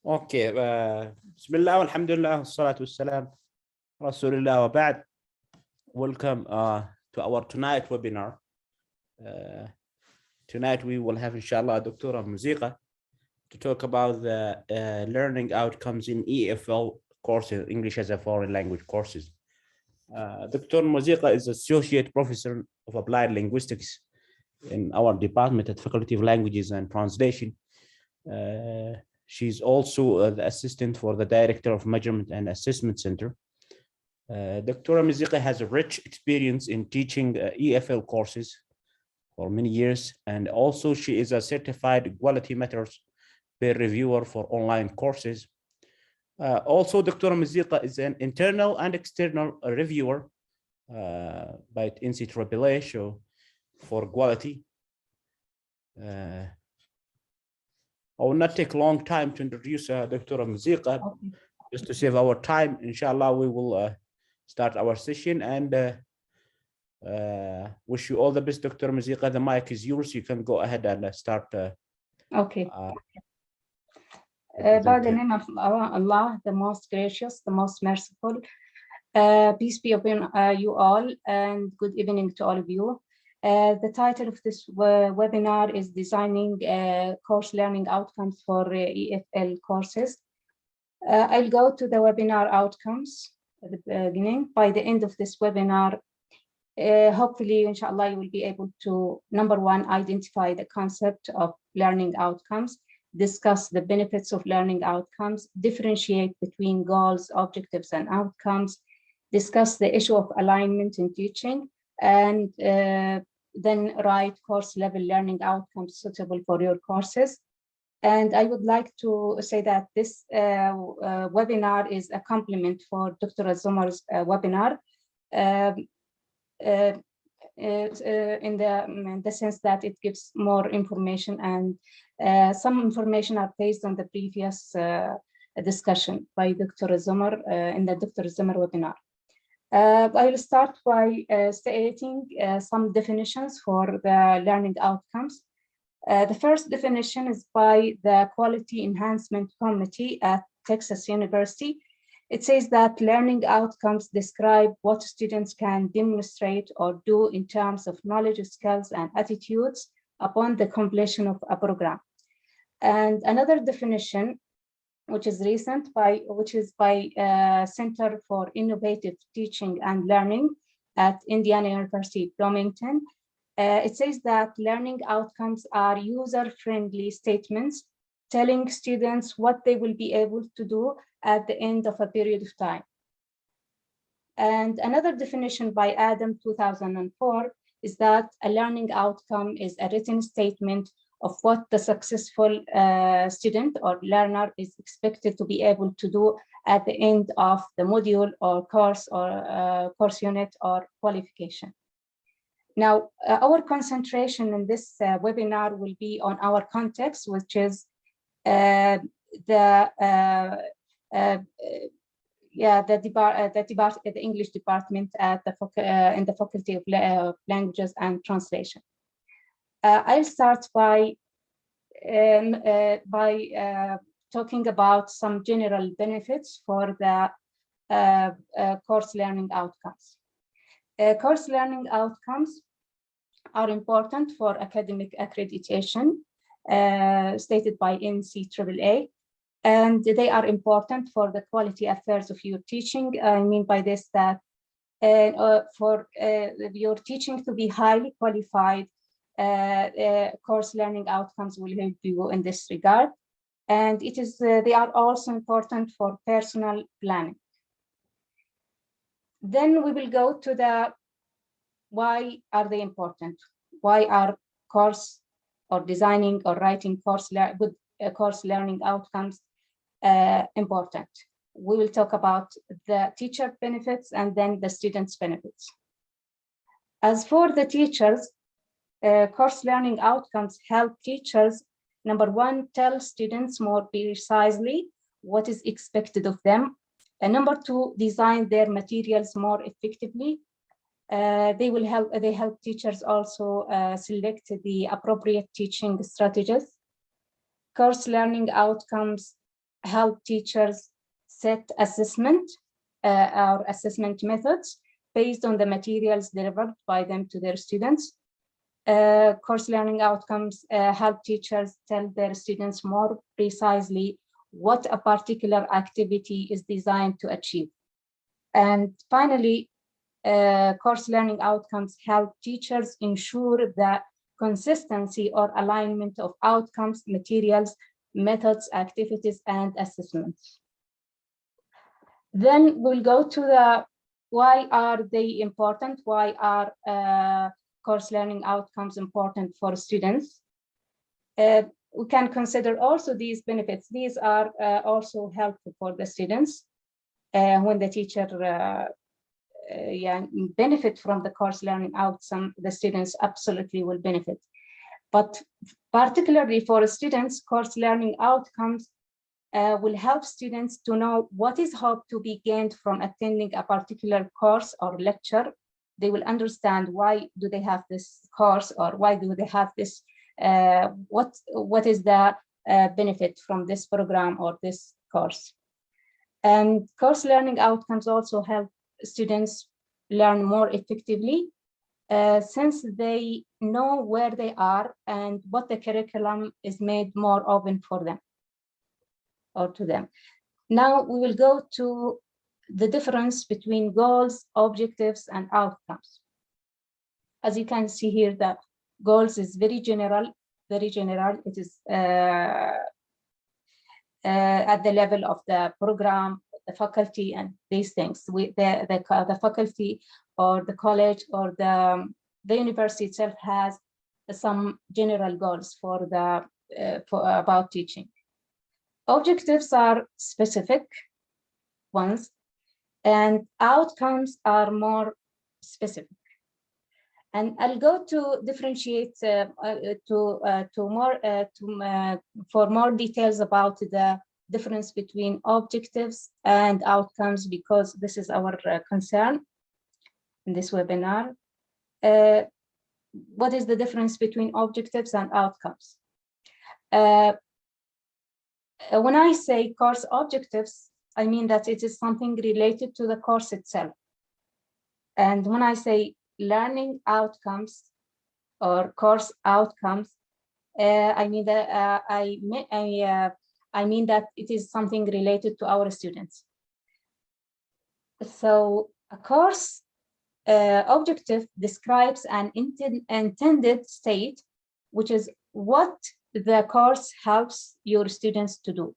Okay. Bismillah, alhamdulillah, salatu wassalam, rasulillah wa ba'd. Welcome to our tonight webinar. Uh, Tonight we will have, inshallah, Dr. Mazeegha to talk about the learning outcomes in EFL courses, English as a Foreign Language courses. Dr. Mazeegha is Associate Professor of Applied Linguistics in our department at Faculty of Languages and Translation. She's also the assistant for the Director of Measurement and Assessment Center. Dr. Mazeegha has a rich experience in teaching EFL courses for many years, and also she is a certified quality matters peer reviewer for online courses. Also, Dr. Mazeegha is an internal and external reviewer by NCAA show for quality. I will not take a long time to introduce Dr. Mazeegha. Okay. Just to save our time, inshallah, we will start our session, and wish you all the best, Dr. Mazeegha. The mic is yours. You can go ahead and start. Okay. By the name of Allah, the most gracious, the most merciful. Peace be upon you all, and good evening to all of you. The title of this webinar is Designing Course Learning Outcomes for EFL Courses. I'll go to the webinar outcomes at the beginning. By the end of this webinar, hopefully, inshallah, you will be able to, number one, identify the concept of learning outcomes, discuss the benefits of learning outcomes, differentiate between goals, objectives, and outcomes, discuss the issue of alignment in teaching, and then write course level learning outcomes suitable for your courses. And I would like to say that this webinar is a complement for Dr. Azumar's webinar, in the sense that it gives more information, and some information are based on the previous discussion by Dr. Azumar in the Dr. Azumar webinar. I will start by stating some definitions for the learning outcomes. The first definition is by the Quality Enhancement Committee at Texas University. It says that learning outcomes describe what students can demonstrate or do in terms of knowledge, skills, and attitudes upon the completion of a program. And another definition, which is recent, which is by Center for Innovative Teaching and Learning at Indiana University, Bloomington. It says that learning outcomes are user-friendly statements telling students what they will be able to do at the end of a period of time. And another definition by Adam 2004 is that a learning outcome is a written statement of what the successful student or learner is expected to be able to do at the end of the module or course unit or qualification. Now, our concentration in this webinar will be on our context, which is the English department at in the Faculty of Languages and Translation. I'll start by talking about some general benefits for the course learning outcomes. Course learning outcomes are important for academic accreditation, stated by NCAA, and they are important for the quality affairs of your teaching. I mean by this that for your teaching to be highly qualified, course learning outcomes will help you in this regard. And they are also important for personal planning. Then we will go to the why are they important? Why are course or designing or writing good course learning outcomes important? We will talk about the teacher benefits and then the students' benefits. As for the teachers, course learning outcomes help teachers, number one, tell students more precisely what is expected of them. And number two, design their materials more effectively. They help teachers also select the appropriate teaching strategies. Course learning outcomes help teachers set assessment or assessment methods based on the materials delivered by them to their students. Course learning outcomes help teachers tell their students more precisely what a particular activity is designed to achieve. And finally, course learning outcomes help teachers ensure the consistency or alignment of outcomes, materials, methods, activities, and assessments. Then we'll go to the why are they important? Why are course learning outcomes important for students? We can consider also these benefits. These are also helpful for the students. When the teacher benefit from the course learning outcome, the students absolutely will benefit. But particularly for students, course learning outcomes will help students to know what is hoped to be gained from attending a particular course or lecture. They will understand why do they have this course, or why do they have this, what is the benefit from this program or this course. And course learning outcomes also help students learn more effectively since they know where they are and what the curriculum is made more open for them or to them. Now we will go to the difference between goals, objectives, and outcomes. As you can see here, the goals is very general, very general. It is at the level of the program, the faculty, and these things. The faculty or the college or the university itself has some general goals for about teaching. Objectives are specific ones, and outcomes are more specific. And I'll go to differentiate for more details about the difference between objectives and outcomes, because this is our concern in this webinar. What is the difference between objectives and outcomes? When I say course objectives, I mean that it is something related to the course itself. And when I say learning outcomes or course outcomes, I mean that I mean that it is something related to our students. So a course objective describes an intended state, which is what the course helps your students to do.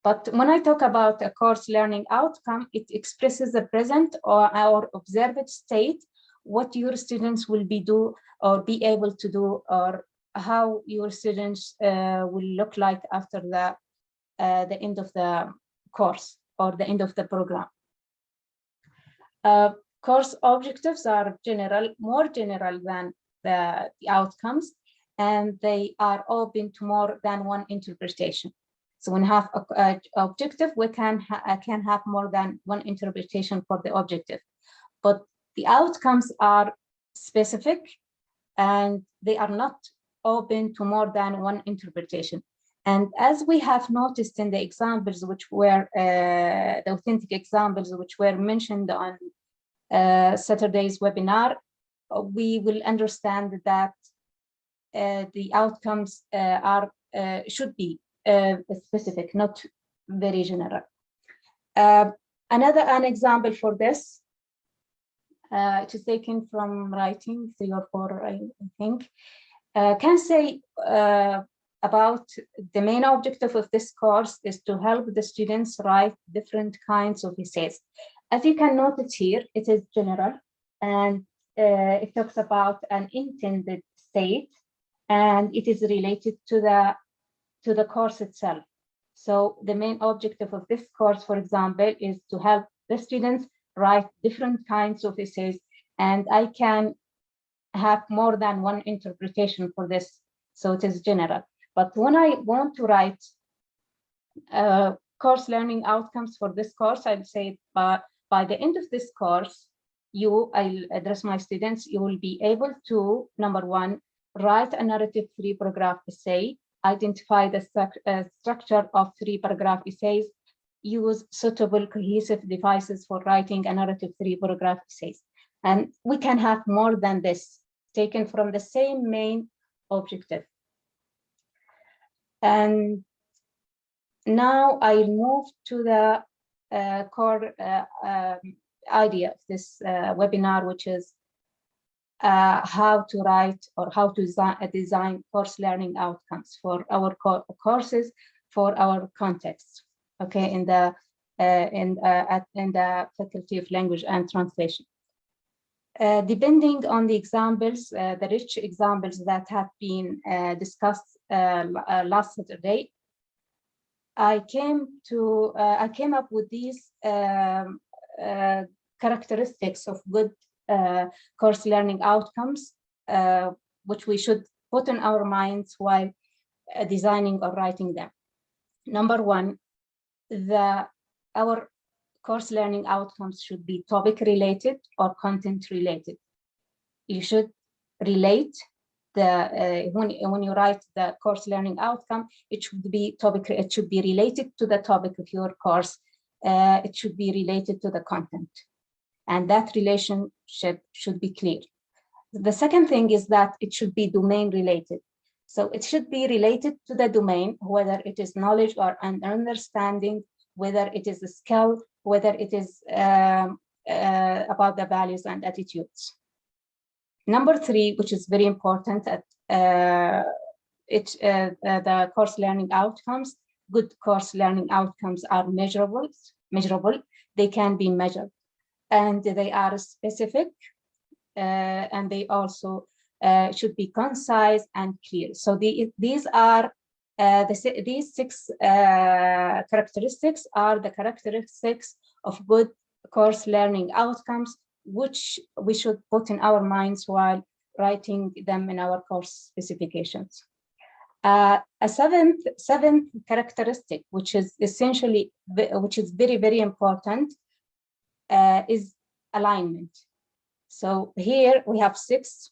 But when I talk about a course learning outcome, it expresses the present or observed state, what your students will be able to do, or how your students will look like after the end of the course or the end of the program. Course objectives are general, more general than the outcomes, and they are open to more than one interpretation. So when we have an objective, we can have more than one interpretation for the objective. But the outcomes are specific, and they are not open to more than one interpretation. And as we have noticed in the examples, which were the authentic examples, which were mentioned on Saturday's webinar, we will understand that the outcomes should be specific, not very general. An example for this, it is taken from writing 3 or 4, I think, can say about the main objective of this course is to help the students write different kinds of essays. As you can notice here, it is general, and it talks about an intended state, and it is related to the course itself. So the main objective of this course, for example, is to help the students write different kinds of essays, and I can have more than one interpretation for this, so it is general. But when I want to write course learning outcomes for this course, I'll say by the end of this course, I'll address my students, you will be able to, number one, write a narrative-free paragraph essay identify the structure of 3-paragraph essays, use suitable cohesive devices for writing a narrative 3-paragraph essays. And we can have more than this, taken from the same main objective. And now I'll move to the core idea of this webinar, which is how to write or how to design course learning outcomes for our courses, for our context. Okay, in the Faculty of Language and Translation. Depending on the examples, the rich examples that have been discussed last Saturday, I came up with these characteristics of good course learning outcomes, which we should put in our minds while designing or writing them. Number one, our course learning outcomes should be topic related or content related. You should relate when you write the course learning outcome, it should be related to the topic of your course. It should be related to the content, and that relationship should be clear. The second thing is that it should be domain related. So it should be related to the domain, whether it is knowledge or an understanding, whether it is a skill, whether it is about the values and attitudes. Number three, which is very important, the course learning outcomes. Good course learning outcomes are measurable. They can be measured, and they are specific, and they also should be concise and clear. So these are these 6 characteristics are the characteristics of good course learning outcomes, which we should put in our minds while writing them in our course specifications. A seventh characteristic, which is very, very important, is alignment. So here we have 6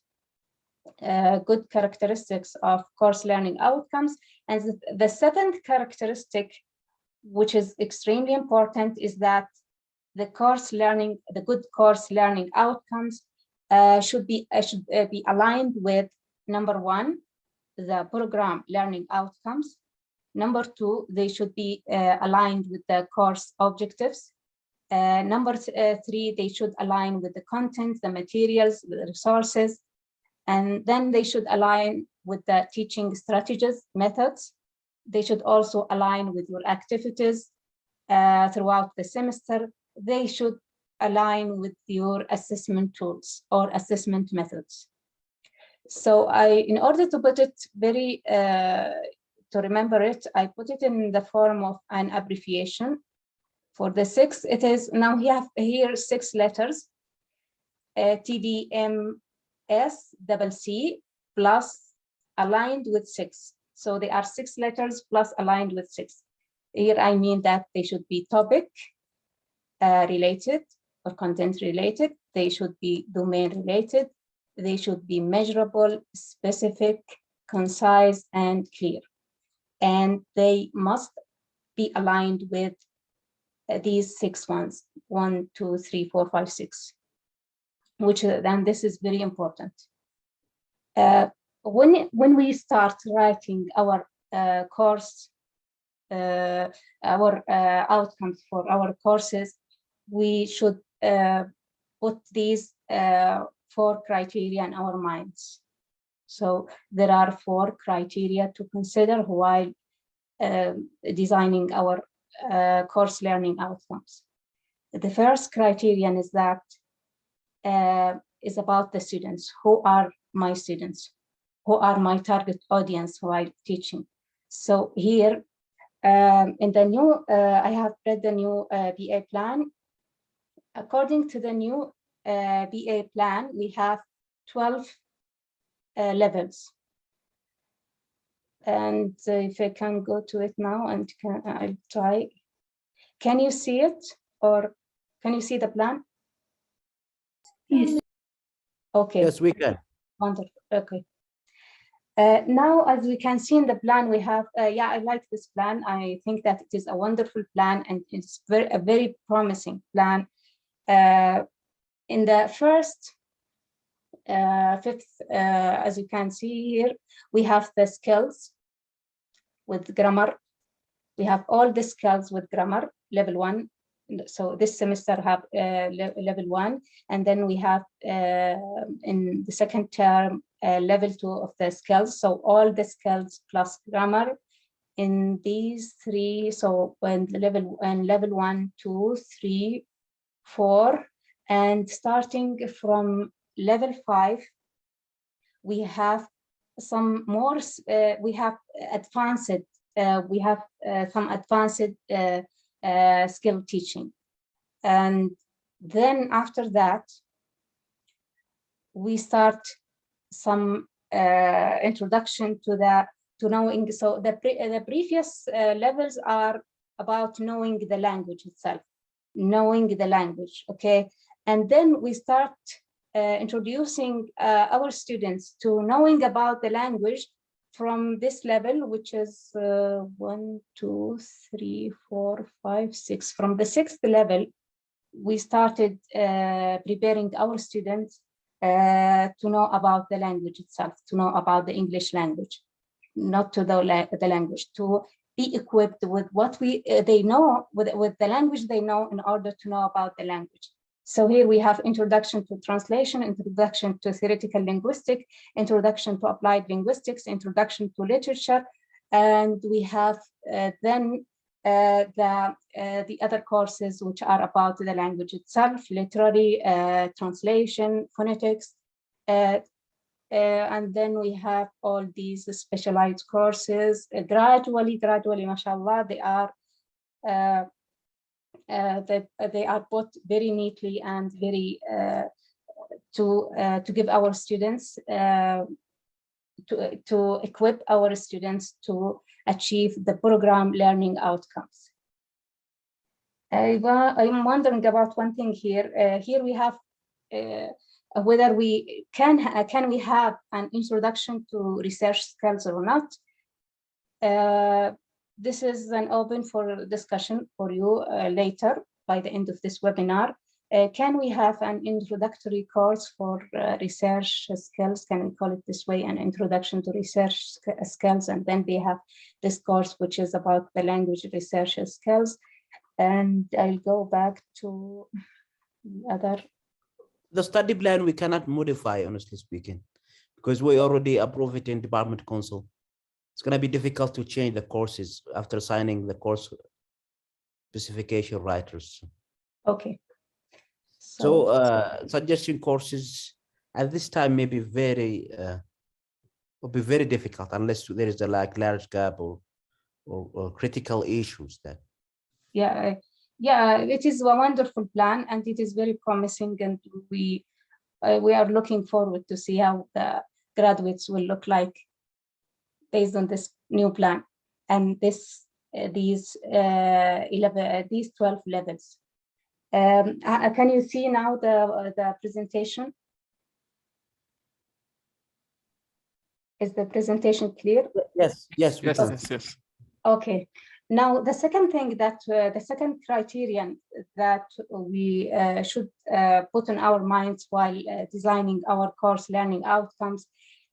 good characteristics of course learning outcomes. And the 7th characteristic, which is extremely important, is that the good course learning outcomes should be aligned with, number 1, the program learning outcomes. Number 2, they should be aligned with the course objectives. Number 3, they should align with the content, the materials, the resources. And then they should align with the teaching strategies, methods. They should also align with your activities throughout the semester. They should align with your assessment tools or assessment methods. So in order to put it to remember it, I put it in the form of an abbreviation. For the 6, it is, now we have here 6 letters, TDMSCC plus aligned with 6. So they are 6 letters plus aligned with 6. Here I mean that they should be topic related or content related. They should be domain related. They should be measurable, specific, concise, and clear. And they must be aligned with these 6 ones, 1, 2, 3, 4, 5, 6, which then this is very important. When we start writing our course, our outcomes for our courses, we should put these 4 criteria in our minds. So there are 4 criteria to consider while designing our course learning outcomes. The first criterion is that is about the students. Who are my students? Who are my target audience while teaching? So here in the new, I have read the new BA plan. According to the new BA plan, we have 12 levels. And if I can go to it now and I'll try. Can you see it, or can you see the plan? Yes. Okay. Yes, we can. Wonderful. Okay. Now, as we can see in the plan, we have, yeah, I like this plan. I think that it is a wonderful plan and it's a very promising plan. In the first, fifth, as you can see here, we have the skills with grammar. We have all the skills with grammar, level 1. So this semester have level 1, and then we have in the second term level 2 of the skills. So all the skills plus grammar in these 3. So when level 1, 2, 3, 4, and starting from level 5, we have some more. We have advanced. We have some advanced skill teaching, and then after that we start some introduction to knowing. So the previous levels are about knowing the language itself, okay, and then we start introducing our students to knowing about the language from this level, which is 1, 2, 3, 4, 5, 6. From the 6th level, we started preparing our students to know about the language itself, to know about the English language, not to the language, to be equipped with what they know, with the language they know, in order to know about the language. So here we have introduction to translation, introduction to theoretical linguistics, introduction to applied linguistics, introduction to literature, and we have then the other courses which are about the language itself, literary, translation, phonetics, and then we have all these specialized courses. Gradually, mashallah, they are put very neatly and very to give our students, to equip our students to achieve the program learning outcomes. I'm wondering about one thing here. Here we have whether we can we have an introduction to research skills or not. This is an open for discussion for you later by the end of this webinar. Can we have an introductory course for research skills? Can we call it this way, an introduction to research skills? And then we have this course, which is about the language research skills. And I'll go back to the other. The study plan we cannot modify, honestly speaking, because we already approved it in department council. It's going to be difficult to change the courses after signing the course specification writers. Okay. So suggestion courses at this time may be will be very difficult unless there is a large gap or critical issues that. Yeah, it is a wonderful plan and it is very promising, and we are looking forward to see how the graduates will look like based on this new plan and these 12 levels. Can you see now the presentation? Is the presentation clear? Yes. Okay. Now, the second thing that the second criterion that we should put in our minds while designing our course learning outcomes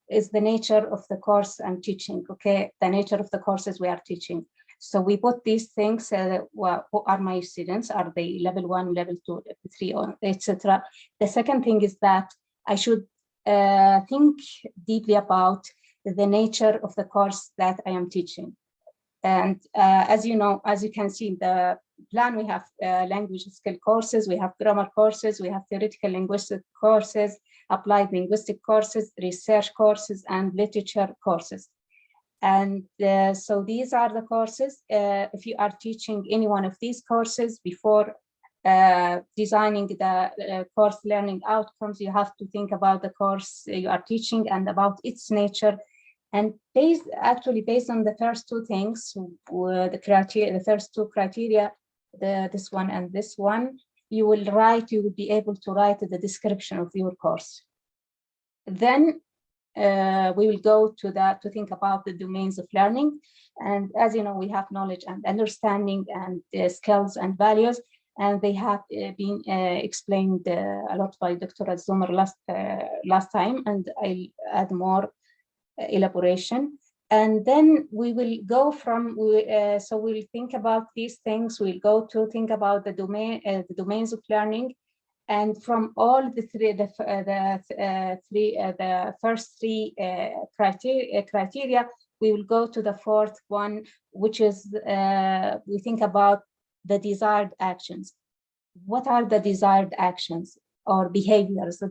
is the nature of the course I'm teaching, okay? The nature of the courses we are teaching. So we put these things, who are my students? Are they level 1, level 2, level 3, etc.? The second thing is that I should think deeply about the nature of the course that I am teaching. And as you know, as you can see in the plan, we have language skill courses, we have grammar courses, we have theoretical linguistic courses, applied linguistic courses, research courses, and literature courses. And so these are the courses. If you are teaching any one of these courses before designing the course learning outcomes, you have to think about the course you are teaching and about its nature. And based on the first two things, the first two criteria, this one and this one, you will be able to write the description of your course. Then we will go to think about the domains of learning. And as you know, we have knowledge and understanding and skills and values, and they have been explained a lot by Dr. Al-Zumar last time, and I'll add more elaboration. And then we will go from, so we'll think about these things. We'll go to think about the domains of learning. And from all the first three criteria, we will go to the fourth one, which is we think about the desired actions. What are the desired actions or behaviors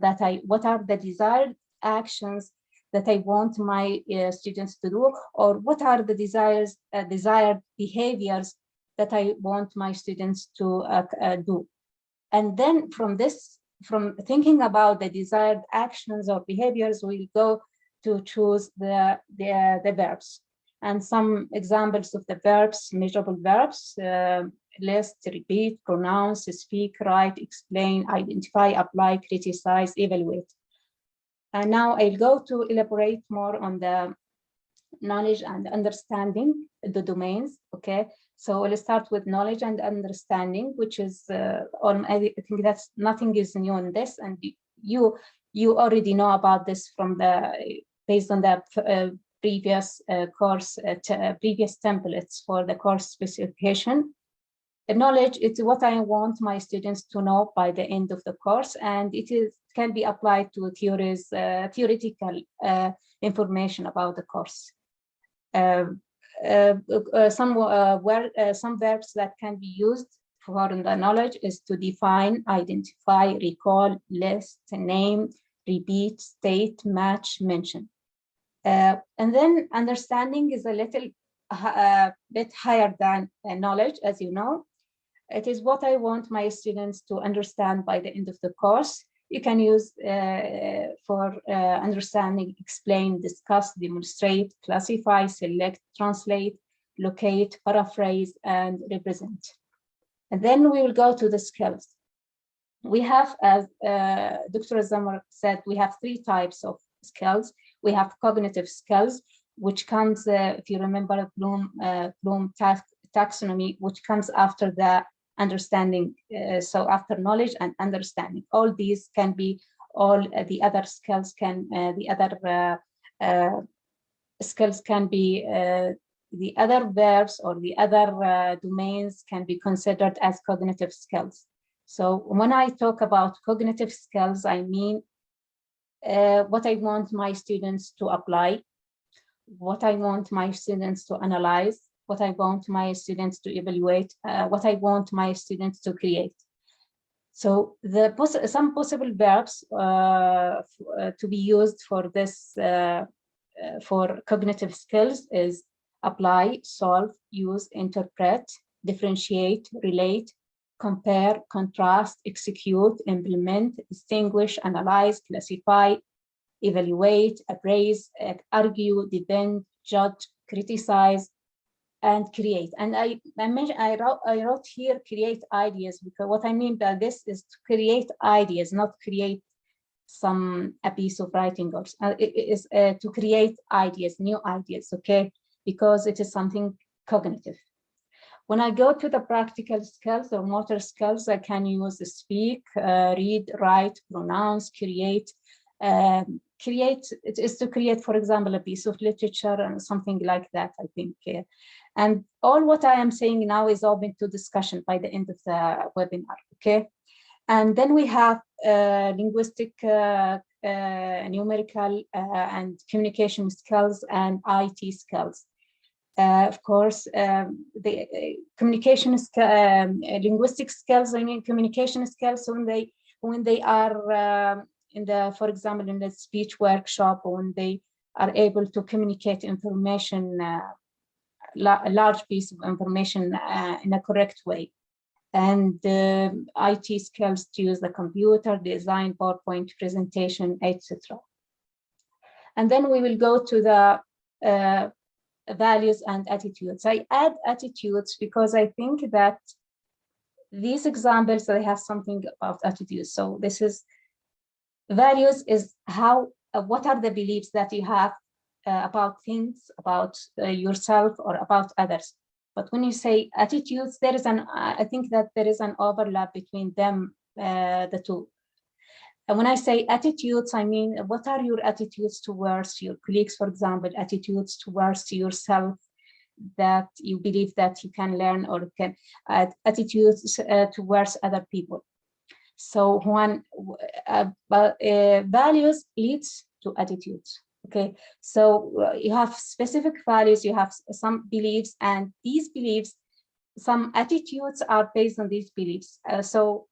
what are the desired actions that I want my students to do, or what are the desired behaviors that I want my students to do? And then from thinking about the desired actions or behaviors, we'll go to choose the verbs. And some examples of the verbs, measurable verbs, list, repeat, pronounce, speak, write, explain, identify, apply, criticize, evaluate. And now I'll go to elaborate more on the knowledge and understanding, the domains, okay? So we'll start with knowledge and understanding, which is, I think that's nothing is new in this, and you already know about this from based on the previous course, previous templates for the course specification. Knowledge is what I want my students to know by the end of the course, and can be applied to theoretical information about the course. Some verbs that can be used for the knowledge is to define, identify, recall, list, name, repeat, state, match, mention. And then understanding is a little bit higher than knowledge, as you know. It is what I want my students to understand by the end of the course. You can use for understanding, explain, discuss, demonstrate, classify, select, translate, locate, paraphrase, and represent. And then we will go to the skills. We have, as Dr. Zamar said, we have three types of skills. We have cognitive skills, which comes, if you remember Bloom taxonomy, which comes after the understanding, so after knowledge and understanding. All these can be, the other skills can, the other verbs or the other domains can be considered as cognitive skills. So when I talk about cognitive skills, I mean what I want my students to apply, what I want my students to analyze, what I want my students to evaluate, what I want my students to create. So some possible verbs to be used for this, for cognitive skills is apply, solve, use, interpret, differentiate, relate, compare, contrast, execute, implement, distinguish, analyze, classify, evaluate, appraise, argue, defend, judge, criticize, and create. And I wrote here create ideas, because what I mean by this is to create ideas, not create a piece of writing, or it is to create ideas, new ideas, okay? Because it is something cognitive. When I go to the practical skills or motor skills, I can use speak, read, write, pronounce, create. Create, it is to create, for example, a piece of literature and something like that, I think. And all what I am saying now is open to discussion by the end of the webinar, okay? And then we have linguistic, numerical, and communication skills and IT skills. Of course, the communication, linguistic skills, I mean, communication skills when they are for example, in the speech workshop, when they are able to communicate information, a large piece of information in a correct way. And IT skills to use the computer, design, PowerPoint presentation, etc. And then we will go to the values and attitudes. I add attitudes because I think that these examples, they have something about attitudes. So this is, values is how what are the beliefs that you have about things, about yourself or about others. But when you say attitudes, there is I think that there is an overlap between them, the two. And when I say attitudes, I mean, what are your attitudes towards your colleagues, for example, attitudes towards yourself that you believe that you can learn, or can attitudes towards other people. So when values leads to attitudes. Okay, so you have specific values, you have some beliefs, and these beliefs, some attitudes are based on these beliefs. So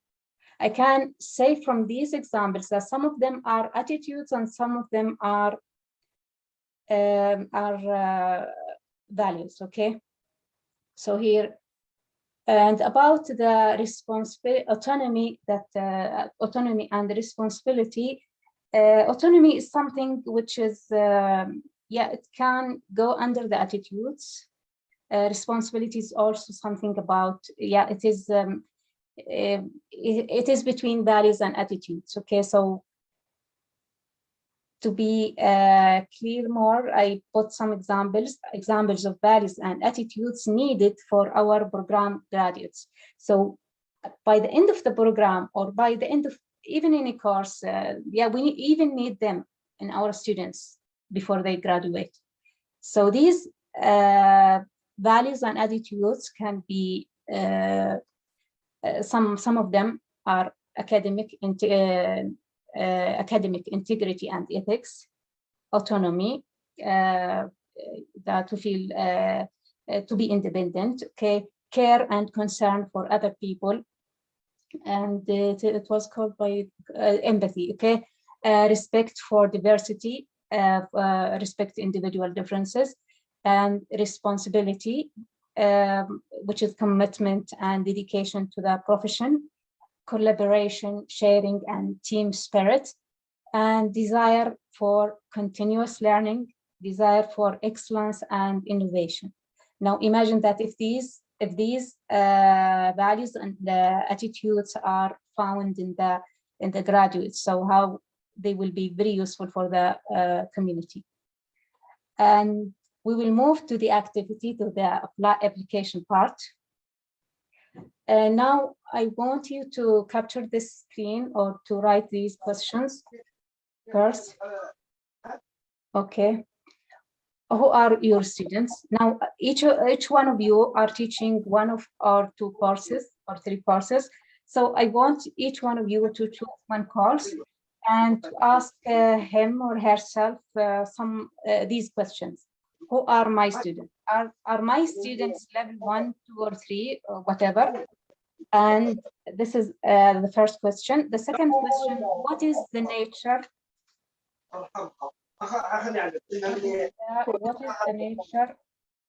I can say from these examples that some of them are attitudes and some of them are values. Okay, so here, and about the responsibility, autonomy, that autonomy and responsibility. Autonomy is something which is, yeah, it can go under the attitudes. Responsibility is also something about, yeah, it is, it is between values and attitudes. Okay, so to be clear more, I put some examples of values and attitudes needed for our program graduates. So by the end of the program, or by the end of even in a course, yeah, we even need them in our students before they graduate. So these values and attitudes can be, some of them are academic integrity and ethics, autonomy, that to feel to be independent, okay, care and concern for other people, and it was called by empathy, okay, respect for diversity, respect individual differences, and responsibility, which is commitment and dedication to the profession, collaboration, sharing, and team spirit, and desire for continuous learning, desire for excellence and innovation. Now imagine that if these values and the attitudes are found in the graduates, so how they will be very useful for the community. And we will move to the activity, to the application part. Now I want you to capture this screen or to write these questions first. Okay. Who are your students? Now, each one of you are teaching one of our 2 courses or 3 courses. So I want each one of you to choose one course and to ask him or herself some these questions. Who are my students? Are my students level 1, 2, or 3, or whatever? And this is the first question. The second question: what is the nature?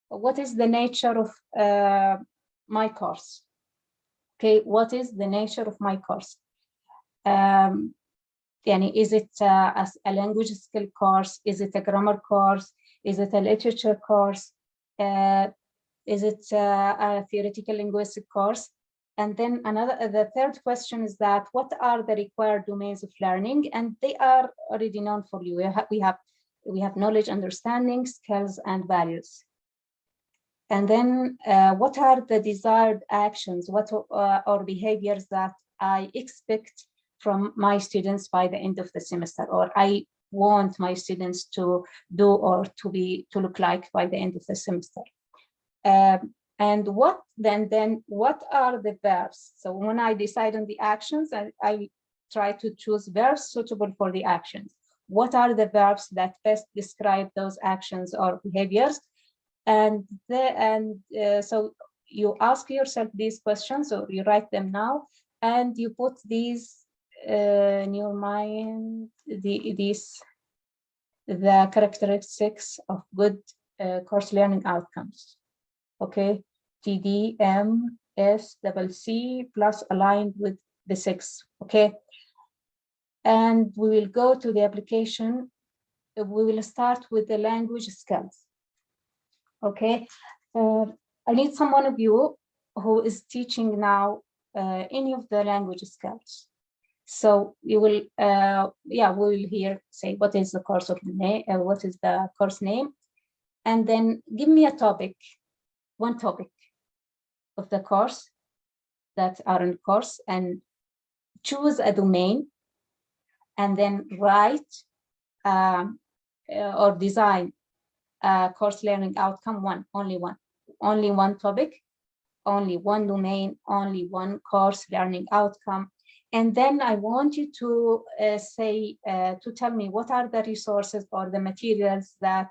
What is the nature of my course? Okay, what is the nature of my course? Is it a language skill course? Is it a grammar course? Is it a literature course? Is it a theoretical linguistic course? And then the third question is that what are the required domains of learning? And they are already known for you. We have knowledge, understanding, skills, and values. And then what are the desired actions, or behaviors that I expect from my students by the end of the semester, or I want my students to do or to look like by the end of the semester. And what are the verbs? So when I decide on the actions, I try to choose verbs suitable for the actions. What are the verbs that best describe those actions or behaviors? And so you ask yourself these questions, or you write them now, and you put these in your mind, the characteristics of good course learning outcomes. Okay, TDMSCC plus aligned with the 6. Okay, and we will go to the application. We will start with the language skills. Okay, I need someone of you who is teaching now any of the language skills. So you will, we will here say what is the course of the name, what is the course name, and then give me a topic, one topic of the course that are in course, and choose a domain, and then write or design a course learning outcome, only one topic, only one domain, only one course learning outcome. And then I want you to to tell me what are the resources or the materials that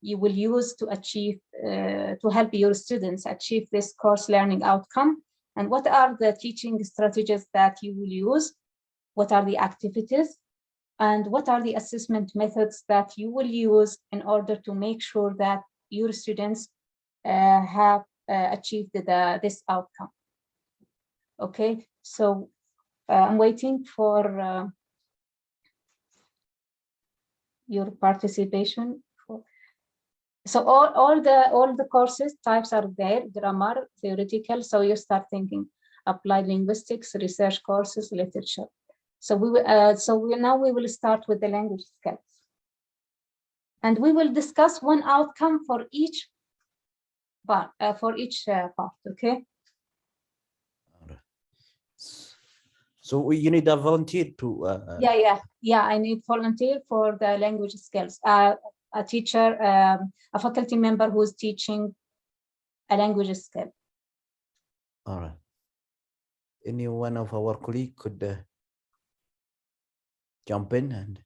you will use to achieve, to help your students achieve this course learning outcome, and what are the teaching strategies that you will use, what are the activities, and what are the assessment methods that you will use in order to make sure that your students have achieved this outcome. Okay, so I'm waiting for your participation. So all the courses types are there: grammar, theoretical. So you start thinking applied linguistics, research courses, literature. So now we will start with the language skills, and we will discuss one outcome for each part. Okay. So you need a volunteer to. Yeah. I need volunteer for the language skills. A teacher, a faculty member who is teaching a language skill. All right. Any one of our colleagues could jump in and.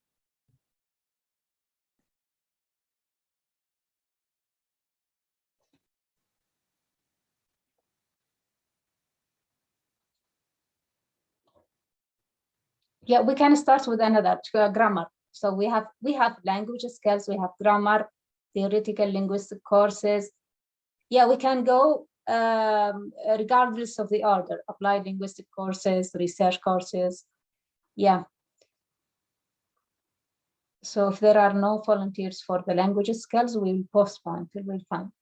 Yeah, we can start with another grammar. So we have language skills, we have grammar, theoretical linguistic courses. Yeah, we can go regardless of the order: applied linguistic courses, research courses. Yeah. So if there are no volunteers for the language skills, we will postpone till we find.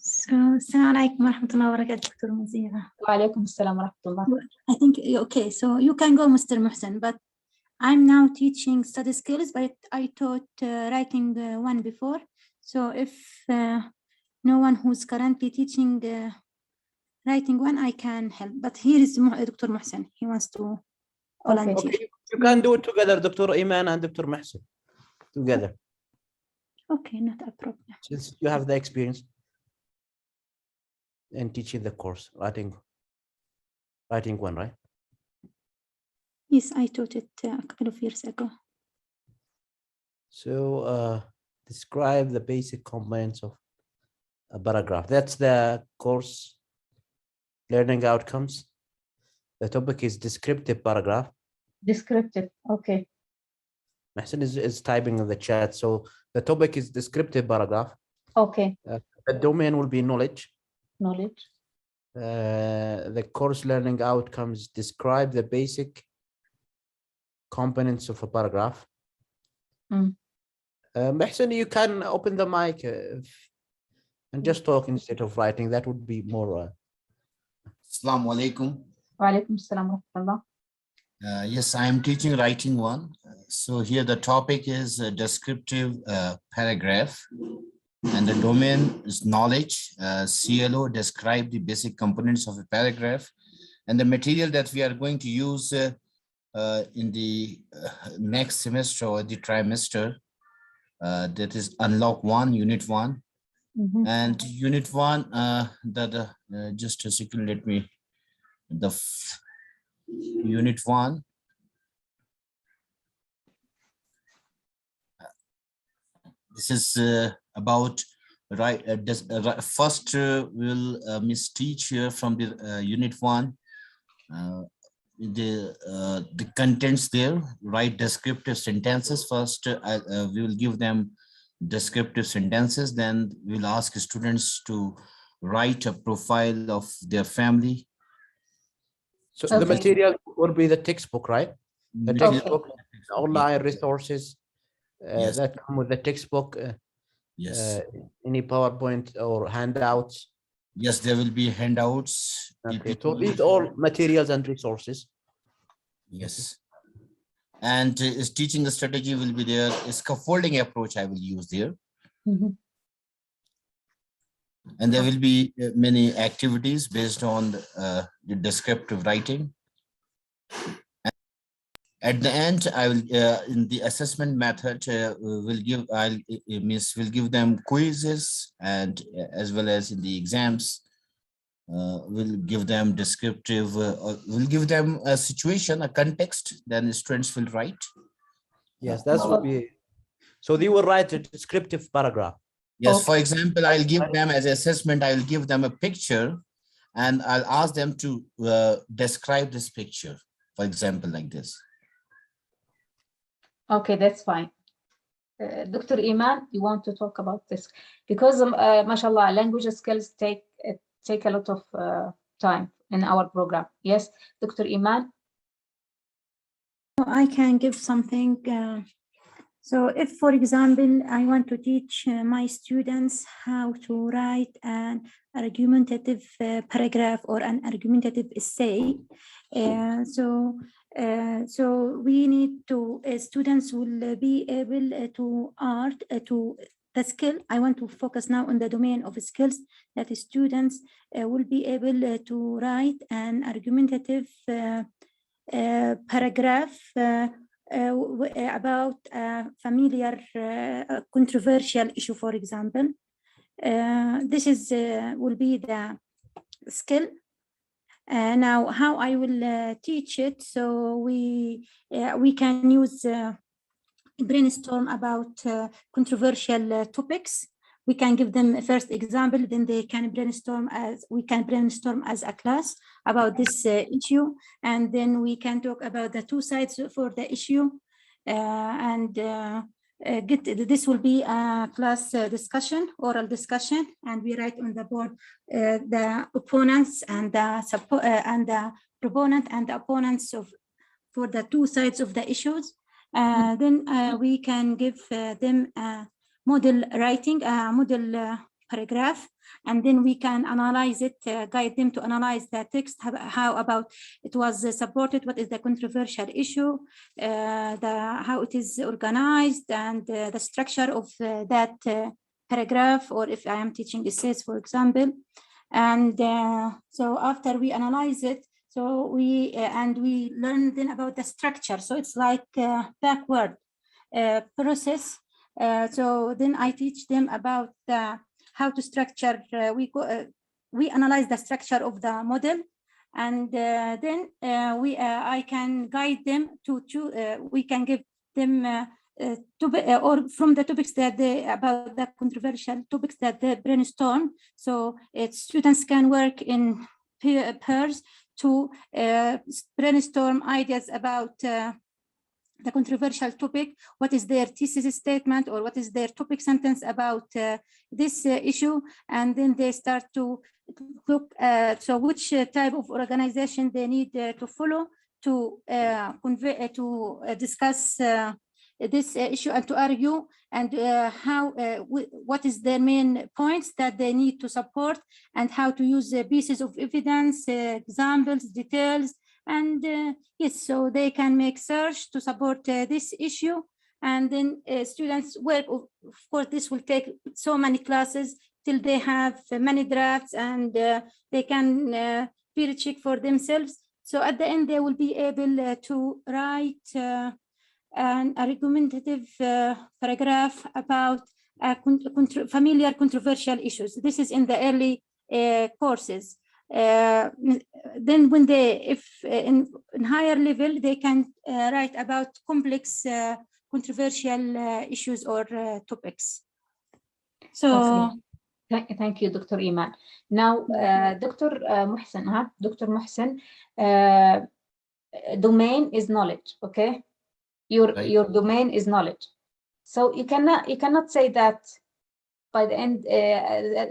So, Assalamu alaikum wa rahmatullahi wa barakatuh, Dr. Mazeegha. Wa alaikum assalam wa rahmatullah. I think, okay, so you can go, Mr. Muhsin, but I'm now teaching study skills, but I taught writing one before. So if no one who's currently teaching writing one, I can help. But here is Dr. Muhsin. He wants to volunteer. Okay, you can do it together, Dr. Iman and Dr. Mahsen, together. Okay, not a problem. Since you have the experience in teaching the course, writing one, right? Yes, I taught it a couple of years ago. So describe the basic components of a paragraph. That's the course learning outcomes. The topic is descriptive paragraph. Descriptive, okay. Mahsen is typing in the chat. So the topic is descriptive paragraph. Okay. The domain will be knowledge. Knowledge. The course learning outcomes describe the basic components of a paragraph. Mahsen, you can open the mic and just talk instead of writing. That would be more. Assalamu alaikum. Wa alaikum assalam wa rahmatullah. Yes, I am teaching writing one. So here the topic is a descriptive paragraph, and the domain is knowledge. CLO describe the basic components of a paragraph, and the material that we are going to use in the next semester or the trimester, that is Unlock 1, Unit 1. And Unit 1, just a second, let me, Unit 1. This is about, right, first we'll Miss teach here from the Unit 1, the contents there, write descriptive sentences. First, we will give them descriptive sentences, then we'll ask students to write a profile of their family. So the material will be the textbook, right? The textbook, online resources that come with the textbook. Yes. Any PowerPoint or handouts? Yes, there will be handouts. Okay. So these all materials and resources. Yes. And teaching strategy will be there. A scaffolding approach I will use there. Mhm. And there will be many activities based on the descriptive writing. At the end, I will in the assessment method will give them quizzes, and as well as in the exams, will give them descriptive. Will give them a situation, a context. Then the students will write. Yes, that would be. So they will write a descriptive paragraph. Yes, Okay. for example, I'll give them as assessment. I will give them a picture, and I'll ask them to describe this picture. For example, like this. Okay, that's fine. Dr. Iman, you want to talk about this? Because, mashallah, language skills take a lot of time in our program. Yes, Dr. Iman? I can give something. So if, for example, I want to teach my students how to write an argumentative paragraph or an argumentative essay, so we need to, students will be able to the skill. I want to focus now on the domain of skills that students will be able to write an argumentative paragraph about a familiar controversial issue, for example. This is will be the skill. Now, how I will teach it? So we can use brainstorm about controversial topics. We can give them a first example, then we can brainstorm as a class about this issue, and then we can talk about the two sides for the issue, this will be a class discussion, oral discussion, and we write on the board the opponents and the proponent and the opponents for the two sides of the issues. Then we can give them model writing, a model paragraph, and then we can analyze it, guide them to analyze the text, how about it was supported, what is the controversial issue, how it is organized, and the structure of that paragraph, or if I am teaching essays, for example. And so after we analyze it, so we learn then about the structure. So it's like a backward process. So then I teach them about how to structure. We analyze the structure of the model, and then I can guide them to we can give them or from the topics that about the controversial topics that they brainstorm. So students can work in pairs to brainstorm ideas about the controversial topic, what is their thesis statement, or what is their topic sentence about this issue, and then they start to look at so which type of organization they need to follow to discuss this issue and to argue, and what is their main points that they need to support, and how to use pieces of evidence, examples, details, and yes, so they can make search to support this issue. And then students work, of course, this will take so many classes till they have many drafts, and they can peer check for themselves. So at the end, they will be able to write an argumentative paragraph about familiar controversial issues. This is in the early courses. Then when if in higher level, they can write about complex controversial issues or topics. So okay. Thank you, Dr. Iman. Now, Dr. Mohsen, Dr. Mohsen, domain is knowledge, okay? Your domain is knowledge. So you cannot say that by the end,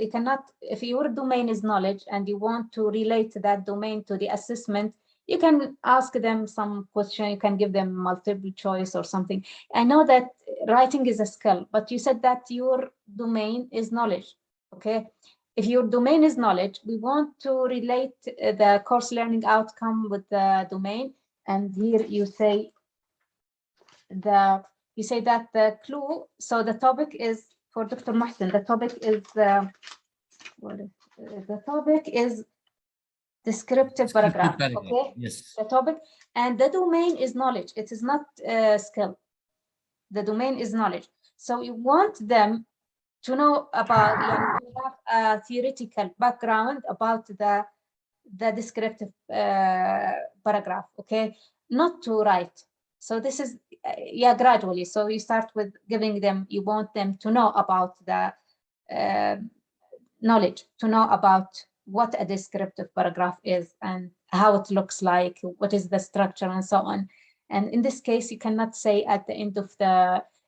you cannot, if your domain is knowledge and you want to relate that domain to the assessment, you can ask them some question, you can give them multiple choice or something. I know that writing is a skill, but you said that your domain is knowledge, okay? If your domain is knowledge, we want to relate the course learning outcome with the domain. And here you say that the clue, so the topic is for Dr. Mohsen, the topic is descriptive paragraph. Okay, yes. the topic, and the domain is knowledge. It is not skill. The domain is knowledge. So you want them to know about, to have a theoretical background about the descriptive paragraph. Okay, not to write. So this is gradually. So you start with giving them. You want them to know about the knowledge, to know about what a descriptive paragraph is and how it looks like, what is the structure, and so on. And in this case, you cannot say at the end of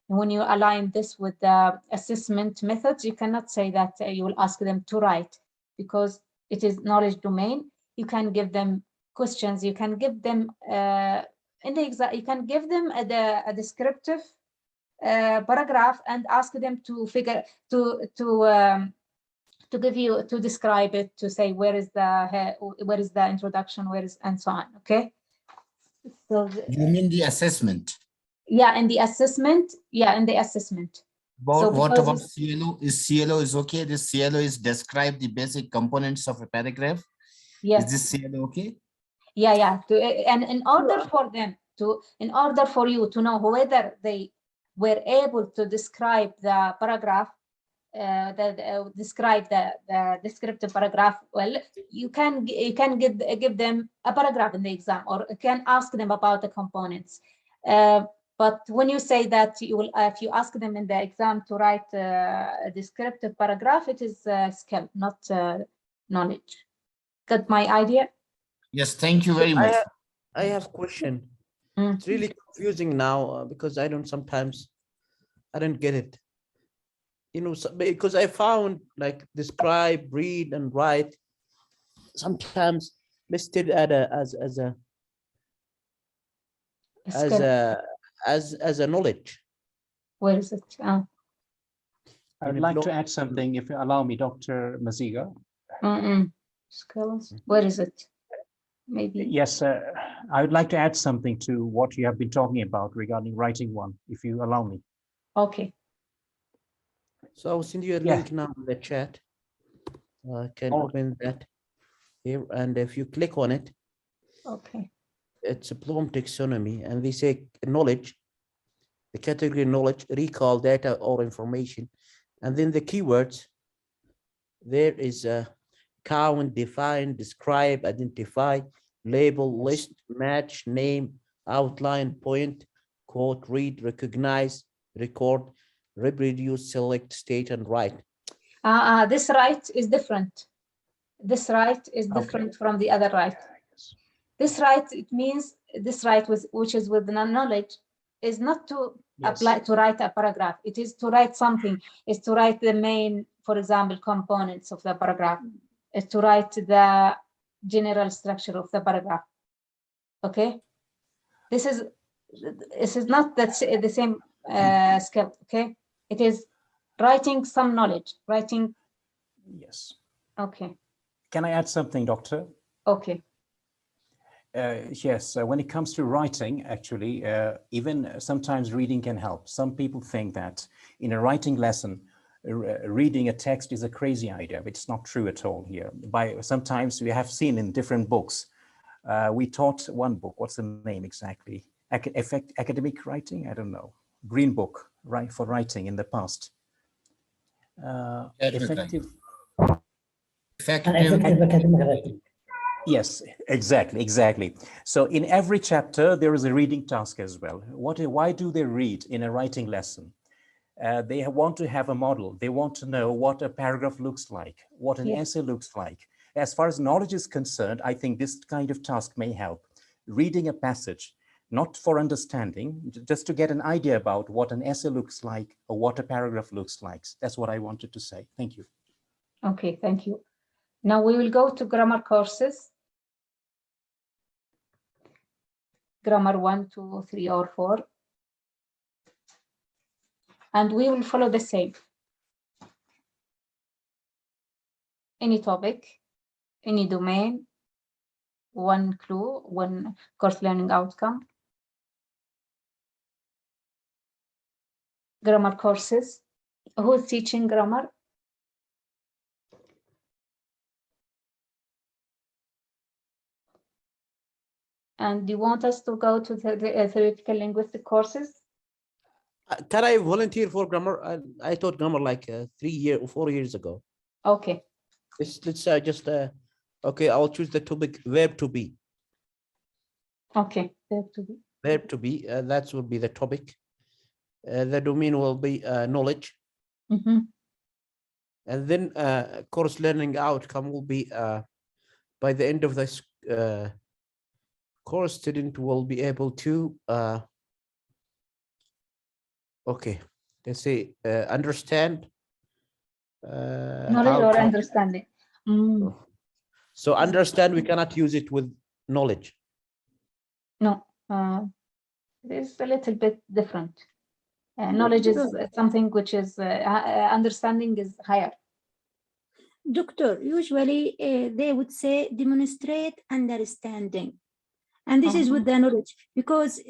when you align this with the assessment methods, you cannot say that you will ask them to write, because it is knowledge domain. You can give them questions. You can give them in the exam. You can give them a descriptive paragraph and ask them to to describe it, to say where is the introduction, and so on. Okay. So You mean the assessment? Yeah, in the assessment. Yeah, in the assessment. What about CLO? Is CLO is okay? This CLO is describe the basic components of a paragraph. Yes. Is this CLO okay? Yeah. And in order for you to know whether they were able to describe the paragraph, describe the descriptive paragraph well, you can give them a paragraph in the exam, or you can ask them about the components. But when you say that you will, if you ask them in the exam to write a descriptive paragraph, it is skill, not knowledge. Got my idea? Yes, thank you very much. I have a question. It's really confusing now because I don't get it. Because I found like describe, read, and write sometimes listed as a knowledge. Where is it? I would like to add something, if you allow me, Dr. Mazeegha. Skills. Where is it? Maybe. Yes, I would like to add something to what you have been talking about regarding writing one, if you allow me. Okay. So I'll send you a link now in the chat. I can open that here, and if you click on it, okay, it's a Bloom taxonomy, and they say knowledge, the category knowledge, recall, data, or information, and then the keywords. There is a count, define, describe, identify, label, list, match, name, outline, point, quote, read, recognize, record, reproduce, select, state, and write. This right is different. This right is different from the other right. This right, it means this right which is with knowledge is not to apply to write a paragraph. It is to write something. It's to write the main, for example, components of the paragraph. It's to write the general structure of the paragraph. Okay, this is not the same skill. Okay, it is writing some knowledge. Writing. Yes. Okay. Can I add something, Doctor? Okay. Yes, when it comes to writing, actually, even sometimes reading can help. Some people think that in a writing lesson, reading a text is a crazy idea, but it's not true at all here. Sometimes we have seen in different books, we taught one book, what's the name exactly? Academic writing, I don't know. Green book, right, for writing in the past. Effective academic writing. Yes, exactly. So in every chapter, there is a reading task as well. Why do they read in a writing lesson? They want to have a model. They want to know what a paragraph looks like, what an essay looks like. As far as knowledge is concerned, I think this kind of task may help. Reading a passage, not for understanding, just to get an idea about what an essay looks like or what a paragraph looks like. That's what I wanted to say. Thank you. Okay, thank you. Now we will go to grammar courses. Grammar 1, 2, 3, or 4. And we will follow the same. Any topic, any domain, one clue, one course learning outcome. Grammar courses. Who's teaching grammar? And do you want us to go to the theoretical linguistic courses? Can I volunteer for grammar? I taught grammar like 4 years ago. Okay. Let's just okay. I'll choose the topic verb to be. Okay. Verb to be. Verb to be. That will be the topic. The domain will be knowledge. Mm-hmm. And then course learning outcome will be by the end of this course, student will be able to okay, let's say understand Knowledge or understanding. Mm. So understand, we cannot use it with knowledge. No, it is a little bit different. Knowledge is something which is understanding is higher. Doctor, usually they would say demonstrate understanding. And this is with the knowledge, because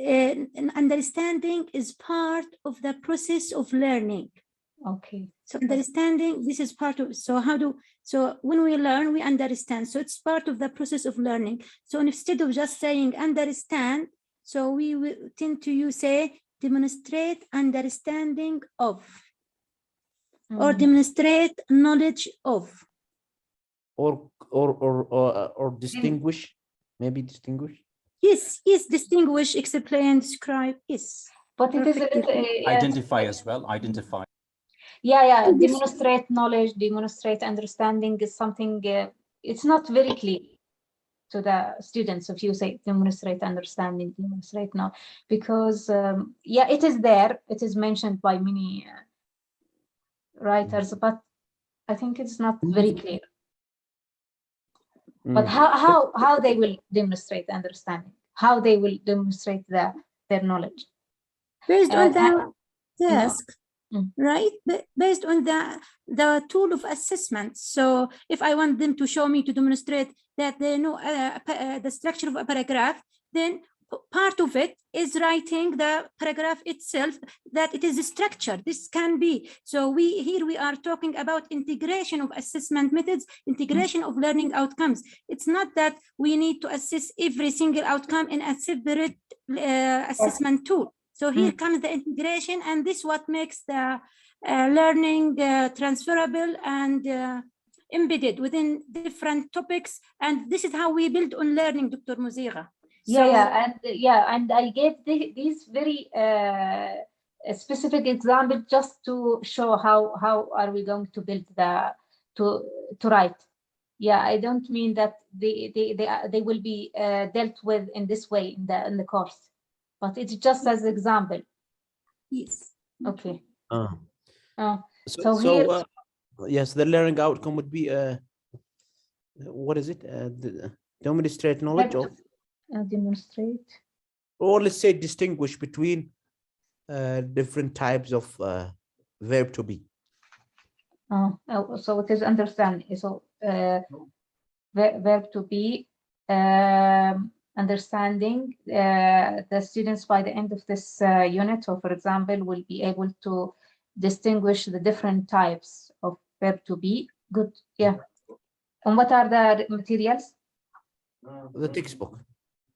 understanding is part of the process of learning. Okay. So understanding, this is part of, so when we learn, we understand. So it's part of the process of learning. So instead of just saying understand, so we will tend to say demonstrate understanding of, or demonstrate knowledge of. Or distinguish, maybe distinguish. Yes, distinguish, explain, describe, yes. But it is identify as well, identify. Yeah, demonstrate knowledge, demonstrate understanding is something, it's not very clear to the students if you say demonstrate understanding, demonstrate knowledge, because yeah, it is there, it is mentioned by many writers, but I think it's not very clear. But how they will demonstrate understanding, how they will demonstrate their knowledge? Based on the task, right? Based on the tool of assessment. So if I want them to show me, to demonstrate that they know the structure of a paragraph, then part of it is writing the paragraph itself, that it is structured. This can be. So here we are talking about integration of assessment methods, integration of learning outcomes. It's not that we need to assess every single outcome in a separate assessment tool. So here comes the integration, and this is what makes the learning transferable and embedded within different topics. And this is how we build on learning, Dr. Mazeegha. And I gave these very specific examples just to show how are we going to build to write. Yeah, I don't mean that they will be dealt with in this way in the course, but it's just as example. Yes. Okay. So here, yes, the learning outcome would be what is it? Demonstrate knowledge of. Demonstrate, or let's say distinguish between different types of verb to be. So it is understanding. So verb to be, understanding. The students by the end of this unit, or for example, will be able to distinguish the different types of verb to be. Good. Yeah. And what are the materials? The textbook.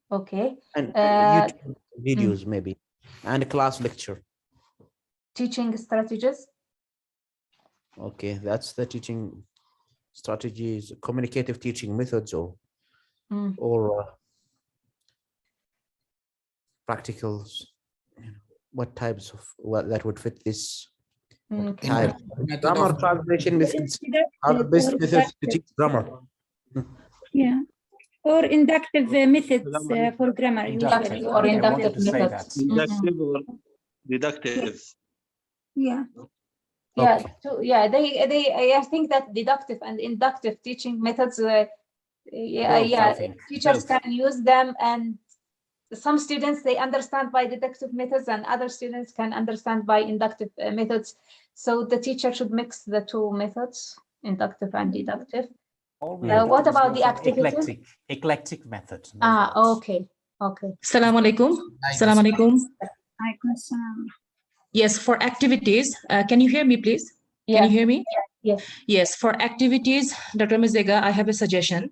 Okay. And YouTube videos maybe, and a class lecture. Teaching strategies. Okay, that's the teaching strategies, communicative teaching methods, or practicals. What types of that would fit this type? Grammar translation methods are the best methods to teach grammar. Yeah. Or inductive methods for grammar. Inductive or inductive methods. Inductive or deductive. Yeah. Yeah. Okay. So, yeah. I think that deductive and inductive teaching methods. Teachers can use them, and some students they understand by deductive methods, and other students can understand by inductive methods. So the teacher should mix the two methods, inductive and deductive. What about the activity? Eclectic method. No Ah, doubts. okay. Okay. Assalamu alaikum. Assalamu alaikum. Alaikum. Yes, for activities, can you hear me, please? Yeah. Can you hear me? Yes. Yes, for activities, Dr. Mazeegha, I have a suggestion.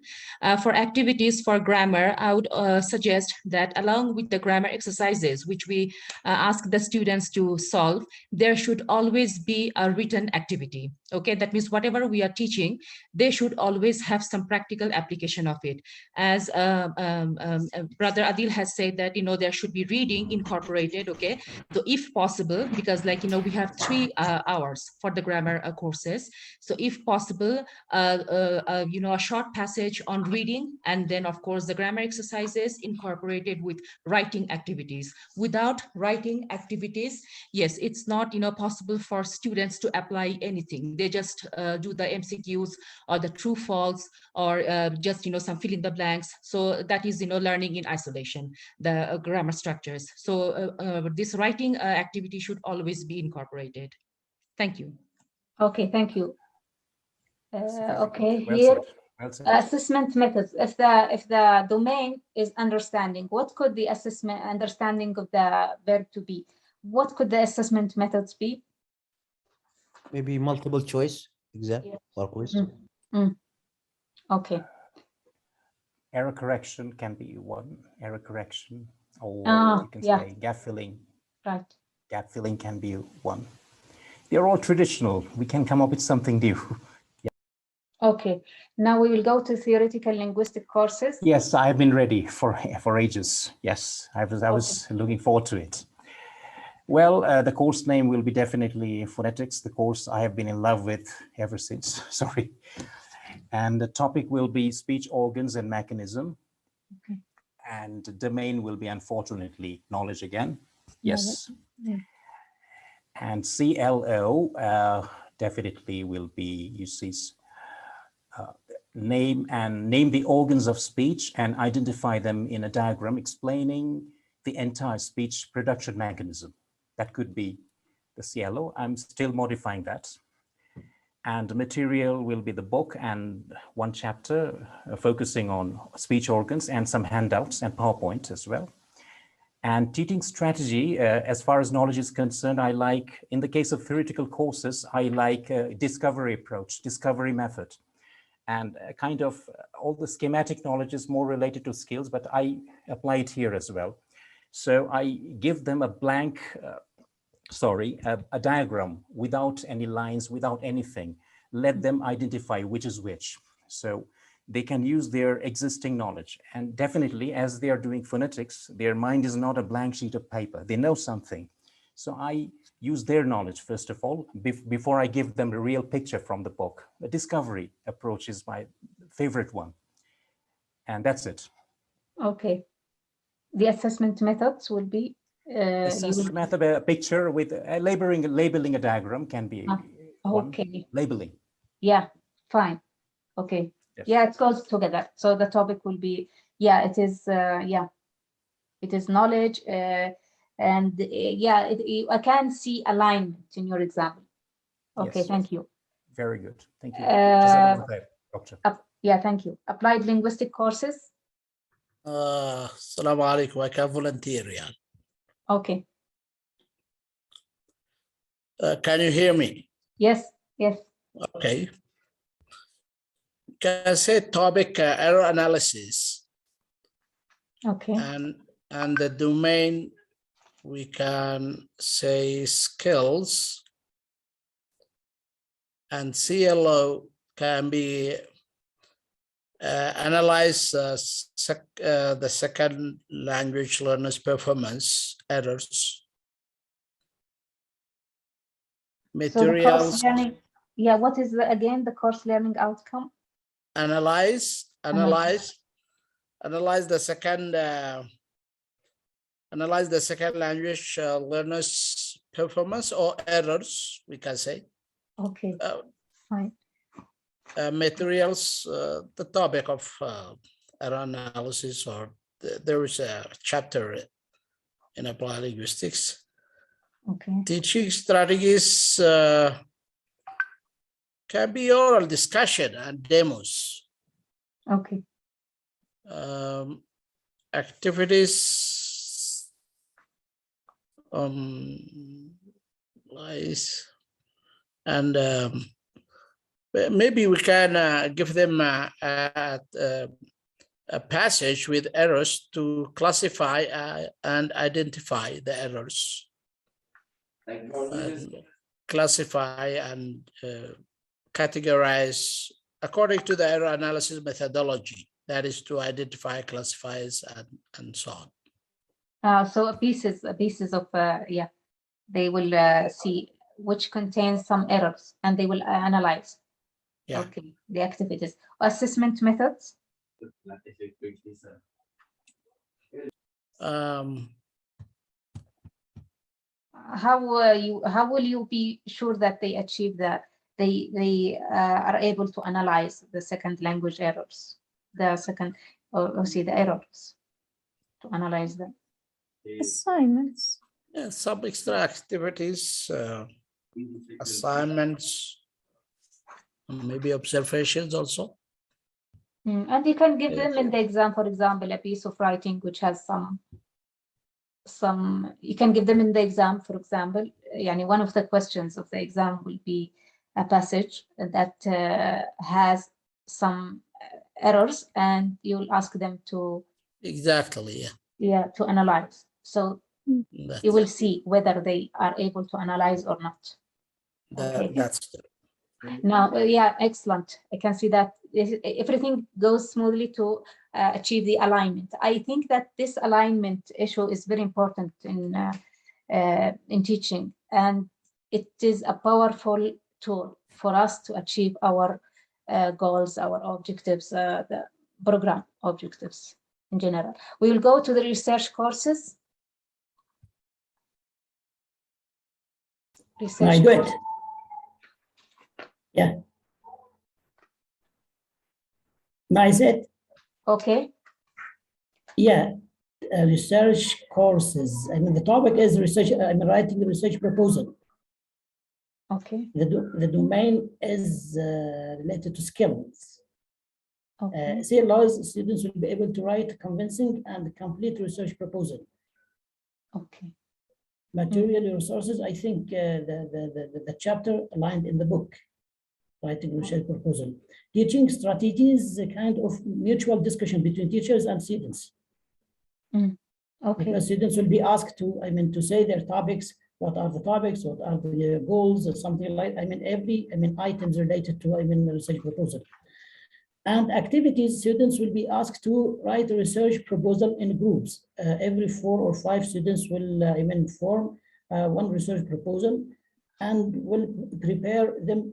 For activities for grammar, I would suggest that along with the grammar exercises, which we ask the students to solve, there should always be a written activity. Okay, that means whatever we are teaching, they should always have some practical application of it. As Brother Adil has said that, there should be reading incorporated, okay? So if possible, because we have 3 hours for the grammar courses. So if possible, a short passage on reading, and then of course the grammar exercises incorporated with writing activities. Without writing activities, yes, it's not possible for students to apply anything. They just do the MCQs or the true false, or just some fill in the blanks. So that is learning in isolation, the grammar structures. So this writing activity should always be incorporated. Thank you. Okay, thank you. Okay, Well here, said. Well said. assessment methods. If the domain is understanding, what could the assessment understanding of the verb to be? What could the assessment methods be? Maybe multiple choice exam Yeah. or quiz. Okay. Error correction can be one. Error correction, or you can yeah. say gap filling. Right. Gap filling can be one. They're all traditional. We can come up with something new. Okay. Now we will go to theoretical linguistic courses. Yes, I've been ready for ages. Yes, I was looking forward to it. Well, the course name will be definitely phonetics, the course I have been in love with ever since. Sorry. And the topic will be speech organs and mechanism. Okay. And the domain will be, unfortunately, knowledge again. Yes. Yeah. And CLO definitely will be, name the organs of speech and identify them in a diagram explaining the entire speech production mechanism. That could be the CLO. I'm still modifying that. And the material will be the book and one chapter focusing on speech organs and some handouts and PowerPoint as well. And teaching strategy, as far as knowledge is concerned, I like, in the case of theoretical courses, I like discovery approach, discovery method. And kind of all the schematic knowledge is more related to skills, but I apply it here as well. So I give them a blank, a diagram without any lines, without anything. Let them identify which is which. So they can use their existing knowledge. And definitely, as they are doing phonetics, their mind is not a blank sheet of paper. They know something. So I use their knowledge, first of all, before I give them a real picture from the book. The discovery approach is my favorite one. And that's it. Okay. The assessment methods will be assessment method, a picture with labeling a diagram can be okay. Labeling. Yeah, fine. Okay. Yes. Yeah, it goes together. So the topic will be, it is knowledge, and I can see alignment in your example. Okay, yes. Thank you. Very good. Thank you. Doctor. Yeah, thank you. Applied linguistic courses. Assalamu alaikum. I can volunteer, yeah. Okay. Can you hear me? Yes, yes. Okay. Can say topic error analysis. Okay. And the domain, we can say skills. And CLO can be analyze the second language learners' performance errors. Materials. So the course learning, what is again the course learning outcome? Analyze the second language learners' performance or errors, we can say. Okay. Fine. Materials, the topic of error analysis, or there is a chapter in applied linguistics. Okay. Teaching strategies can be oral discussion and demos. Okay. Activities, nice. And maybe we can give them a passage with errors to classify and identify the errors. And classify and categorize according to the error analysis methodology. That is to identify, classify, and so on. So pieces of yeah, they will see which contains some errors and they will analyze. Yeah. Okay, the activities. Assessment methods. How will you be sure that they achieve that they are able to analyze the second language errors, the second or see the errors, to analyze them? Assignments. Yeah, some extra activities, assignments, maybe observations also. And you can give them in the exam, for example, a piece of writing which has some, you can give them in the exam, for example, one of the questions of the exam will be a passage that has some errors, and you'll ask them to Exactly, to analyze. So you will see whether they are able to analyze or not. That's true. Now, excellent. I can see that everything goes smoothly to achieve the alignment. I think that this alignment issue is very important in teaching, and it is a powerful tool for us to achieve our goals, our objectives, the program objectives in general. We will go to the research courses. I do it. Yeah. Is it? Okay. Yeah. Research courses. I mean, the topic is research. I'm writing the research proposal. Okay. The domain is related to skills. Okay. CLOs, students will be able to write a convincing and complete research proposal. Okay. Material resources, I think the chapter aligned in the book, writing research proposal. Teaching strategies, a kind of mutual discussion between teachers and students. Okay. Because students will be asked to say their topics, what are the topics, what are the goals, or something like, items related to, the research proposal. And activities, students will be asked to write a research proposal in groups. Every 4 or 5 students will form one research proposal and will prepare them.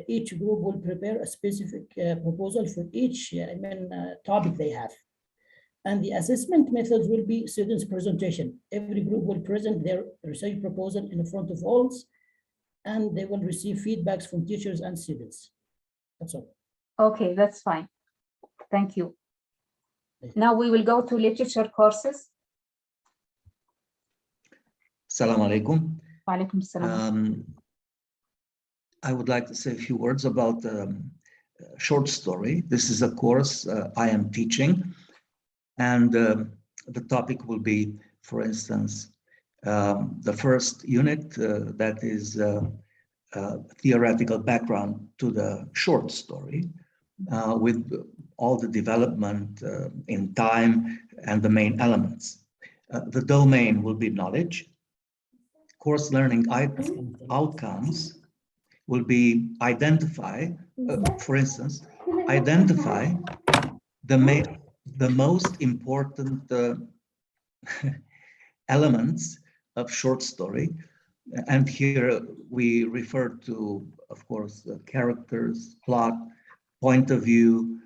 Each group will prepare a specific proposal for each topic they have. And the assessment methods will be students' presentation. Every group will present their research proposal in front of all, and they will receive feedbacks from teachers and students. That's all. Okay, that's fine. Thank you. Now we will go to literature courses. Assalamu alaikum. Wa alaikum assalam. I would like to say a few words about short story. This is a course I am teaching, and the topic will be, for instance, the first unit that is theoretical background to the short story. With all the development in time and the main elements. The domain will be knowledge. Course learning outcomes will be identify, for instance, identify the most important elements of short story. And here we refer to, of course, characters, plot, point of view,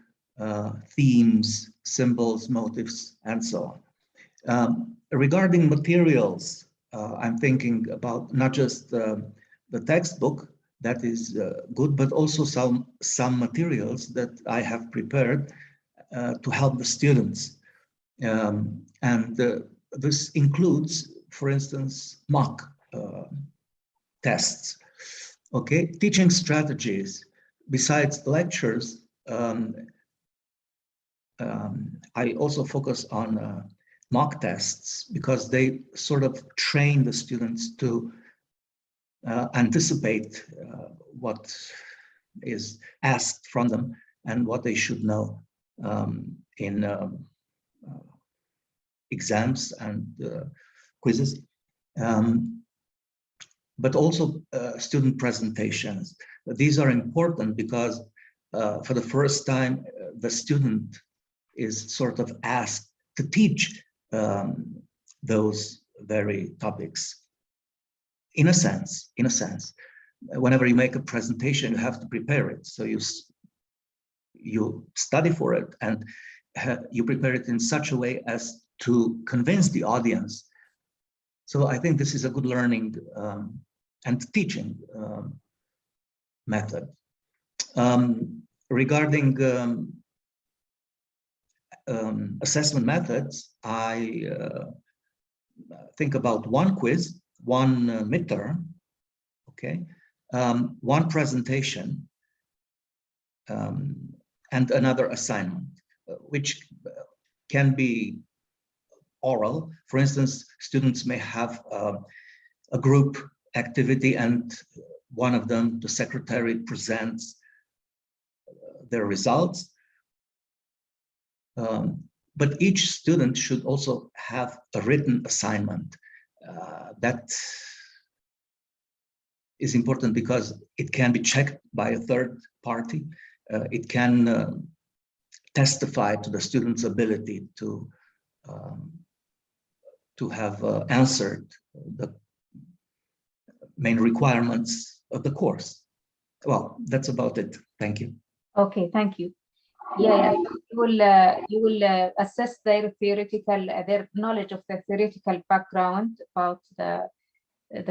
themes, symbols, motifs, and so on. Regarding materials, I'm thinking about not just the textbook, that is good, but also some materials that I have prepared to help the students. This includes, for instance, mock tests. Okay, teaching strategies. Besides lectures, I also focus on mock tests because they sort of train the students to anticipate what is asked from them and what they should know in exams and quizzes, but also student presentations. These are important because for the first time, the student is sort of asked to teach those very topics. In a sense, whenever you make a presentation, you have to prepare it. So you study for it and you prepare it in such a way as to convince the audience. So I think this is a good learning and teaching method. Regarding assessment methods, I think about one quiz, one midterm, okay, one presentation, and another assignment, which can be oral. For instance, students may have a group activity and one of them, the secretary, presents their results. But each student should also have a written assignment. That is important because it can be checked by a third party. It can testify to the student's ability to have answered the main requirements of the course. Well, that's about it. Thank you. Okay, thank you. Yeah, you will assess their theoretical, their knowledge of the theoretical background about the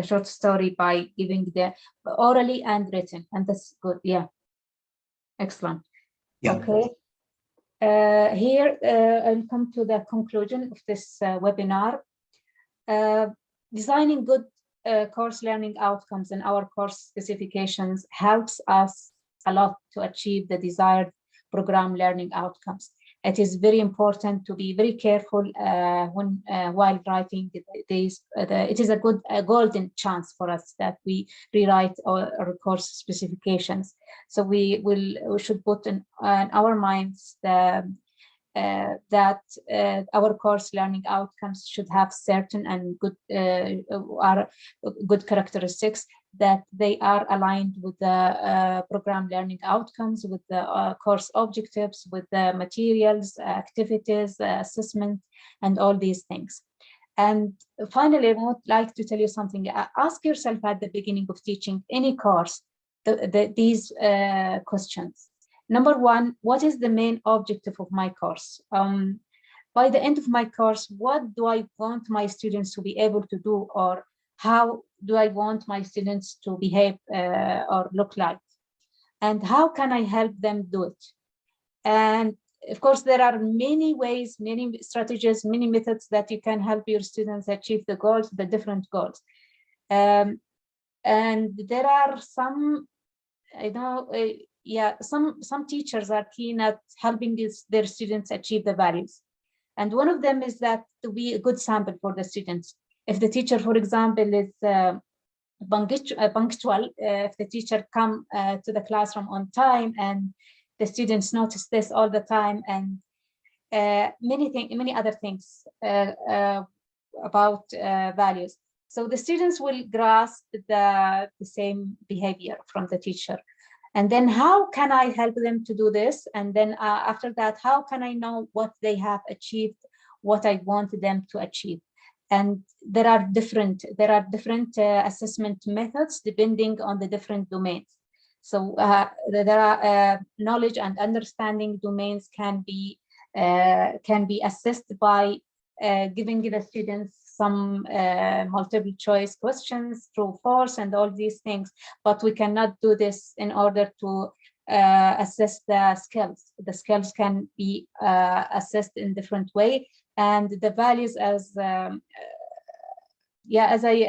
short story by giving the orally and written, and that's good. Yeah, excellent. Yeah. Okay. Here I'll come to the conclusion of this webinar. Designing good course learning outcomes in our course specifications helps us a lot to achieve the desired program learning outcomes. It is very important to be very careful while writing these. It is a golden chance for us that we rewrite our course specifications. So we should put in our minds that our course learning outcomes should have certain and good characteristics, that they are aligned with the program learning outcomes, with the course objectives, with the materials, activities, assessment, and all these things. And finally, I would like to tell you something. Ask yourself at the beginning of teaching any course these questions. Number one, what is the main objective of my course? By the end of my course, what do I want my students to be able to do, or how do I want my students to behave or look like? And how can I help them do it? And of course, there are many ways, many strategies, many methods that you can help your students achieve the goals, the different goals. And there are some, I know, some teachers are keen at helping their students achieve the values. And one of them is that to be a good sample for the students. If the teacher, for example, is punctual, if the teacher come to the classroom on time and the students notice this all the time, and many other things about values. So the students will grasp the same behavior from the teacher. And then how can I help them to do this? And then after that, how can I know what they have achieved, what I want them to achieve? And there are different assessment methods depending on the different domains. So there are knowledge and understanding domains can be assessed by giving the students some multiple choice questions, true, false, and all these things. But we cannot do this in order to assess the skills. The skills can be assessed in different way, and the values, as I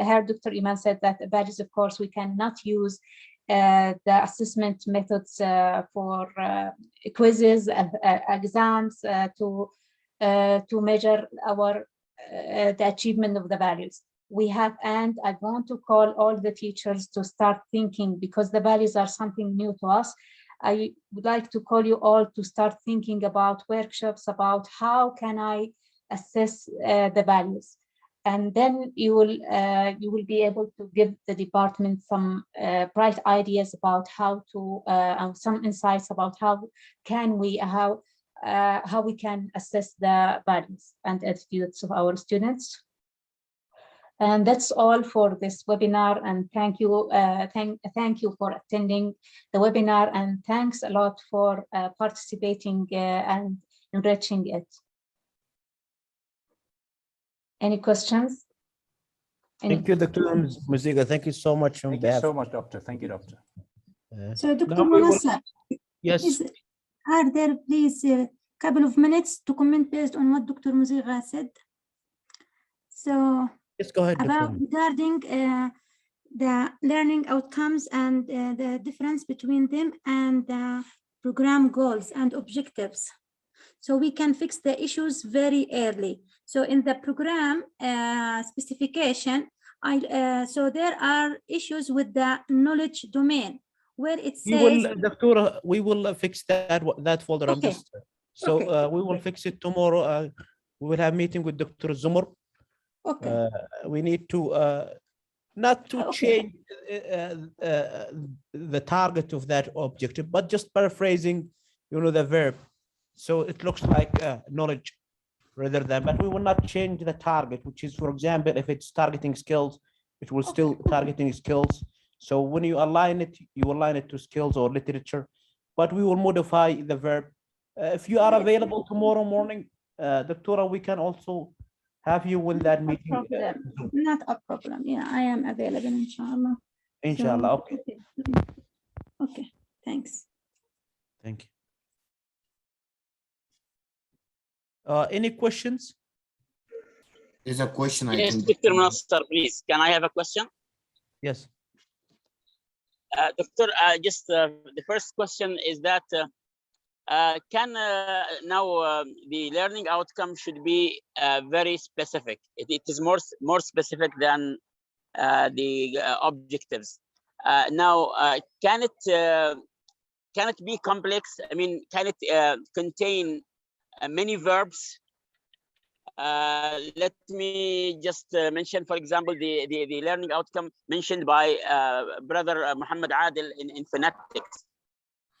heard Dr. Iman said, that the values, of course, we cannot use the assessment methods for quizzes, exams, to measure our the achievement of the values. We have, and I want to call all the teachers to start thinking, because the values are something new to us. I would like to call you all to start thinking about workshops about how can I assess the values, and then you will be able to give the department some bright ideas about how to some insights about how we can assess the values and attitudes of our students. And that's all for this webinar, and thank you for attending the webinar, and thanks a lot for participating and enriching it. Any questions? Thank you, Dr. Mazeegha. Thank you so much. Thank you so much, Doctor. Thank you, Doctor. So, Dr. now we will- Munassar, Yes. are there please a couple of minutes to comment based on what Dr. Mazeegha said? So, Yes, go ahead, about Dr. regarding the learning outcomes and the difference between them and the program goals and objectives. So we can fix the issues very early. So in the program specification, so there are issues with the knowledge domain where it says— Doctor, we will fix that folder. I'm Okay. just so Okay. we will fix it tomorrow. We will have meeting with Dr. Zumar. Okay. We need to not to Okay. change the target of that objective, but just paraphrasing, the verb. So it looks like knowledge rather than, but we will not change the target, which is, for example, if it's targeting skills, it will still targeting skills. So when you align it to skills or literature, but we will modify the verb. If you are available tomorrow morning, Doctora, we can also have you in that meeting. Not a problem. Yeah, I am available, inshallah. Inshallah. So, Okay. Okay. Thanks. Thank you. Any questions? There's a question I Yes, think. Dr. Munassar, please. Can I have a question? Yes. Doctor, just the first question is that can now the learning outcome should be very specific. It is more specific than the objectives. Now, can it be complex? I mean, can it contain many verbs? Let me just mention, for example, the learning outcome mentioned by brother Muhammad Adil in phonetics.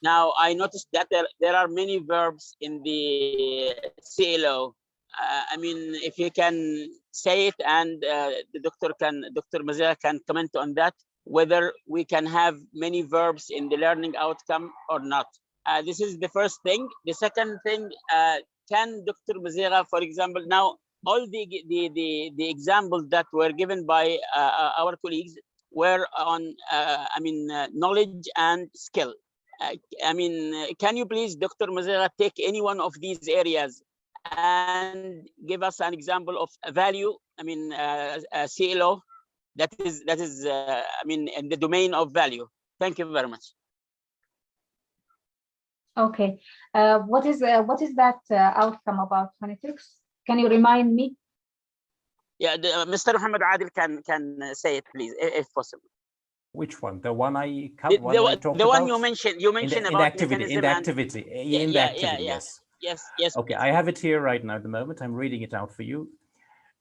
Now, I noticed that there are many verbs in the CLO. I mean, if you can say it, and Dr. Mazeegha can comment on that, whether we can have many verbs in the learning outcome or not. This is the first thing. The second thing, can Dr. Mazeegha, for example, now all the examples that were given by our colleagues were on, knowledge and skill. I mean, can you please, Dr. Mazeegha, take any one of these areas and give us an example of a value? I mean, a CLO that is in the domain of value. Thank you very much. Okay. What is that outcome about phonetics? Can you remind me? Yeah, Mr. Muhammad Adil can say it, please, if possible. Which one? The one I the one you mentioned. You mentioned in about activity. In the activity. In the activity. Yes. Yes. Okay, I have it here right now. At the moment, I'm reading it out for you.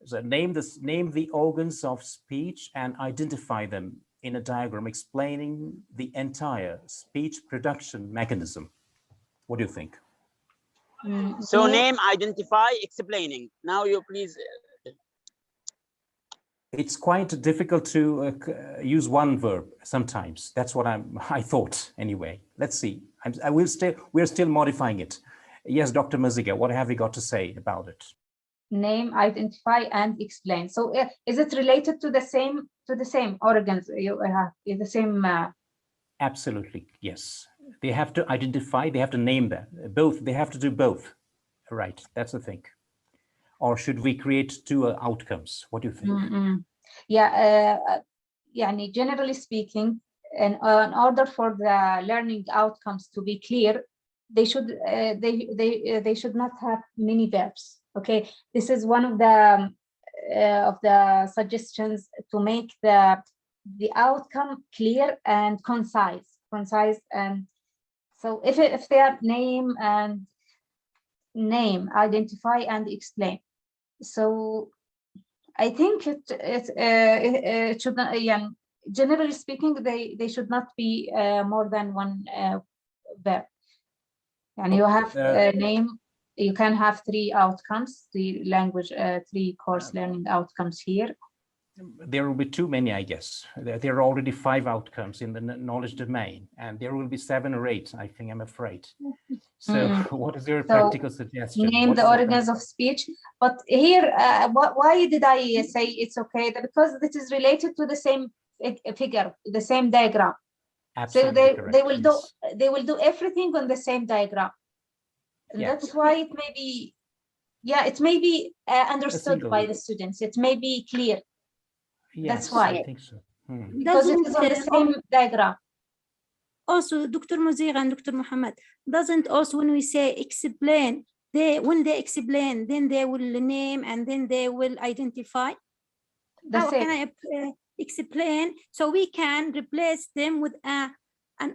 So name the organs of speech and identify them in a diagram explaining the entire speech production mechanism. What do you think? So name, identify, explaining. Now you please. It's quite difficult to use one verb sometimes. That's what I thought anyway. Let's see. We're still modifying it. Yes, Dr. Mazeegha, what have you got to say about it? Name, identify, and explain. So is it related to the same organs you have? The same? Absolutely, yes. They have to identify. They have to name them. Both. They have to do both. Right. That's the thing. Or should we create two outcomes? What do you think? Yeah. Generally speaking, And in order for the learning outcomes to be clear, they should not have many verbs. Okay, this is one of the suggestions to make the outcome clear and concise. And so if they are name, identify, and explain. So I think it should not, generally speaking, they should not be more than one verb. And you have name, you can have 3 outcomes, 3 language, 3 course learning outcomes here. There will be too many, I guess. There are already 5 outcomes in the knowledge domain, and there will be 7 or 8, I think, I'm afraid. So what is your practical suggestion? Name the organs of speech. But here, why did I say it's okay? Because this is related to the same figure, the same diagram. Absolutely so they will do everything on the same diagram. And that's why it may be, it may be understood by the students. It may be clear. That's why. I think so. Because it is on the same diagram. Also, Dr. Mazeegha and Dr. Muhammad, doesn't also when we say explain, when they explain, then they will name and then they will identify. How can I explain? So we can replace them with an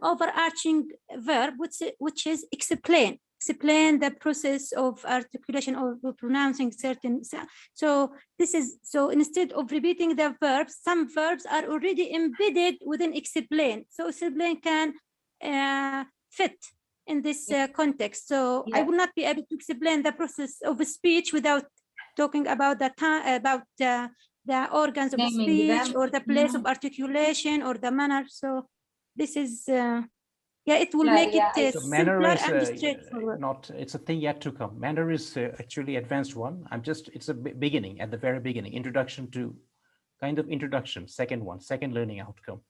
overarching verb, which is explain. Explain the process of articulation or pronouncing certain sound. So instead of repeating the verbs, some verbs are already embedded within explain. So explain can fit in this context. So I will not be able to explain the process of speech without talking about the organs of speech or the place of articulation or the manner. So this is it will make it so manner is straightforward. it's a thing yet to come. Manner is actually advanced one. It's a beginning, at the very beginning, introduction to introduction, second learning outcome.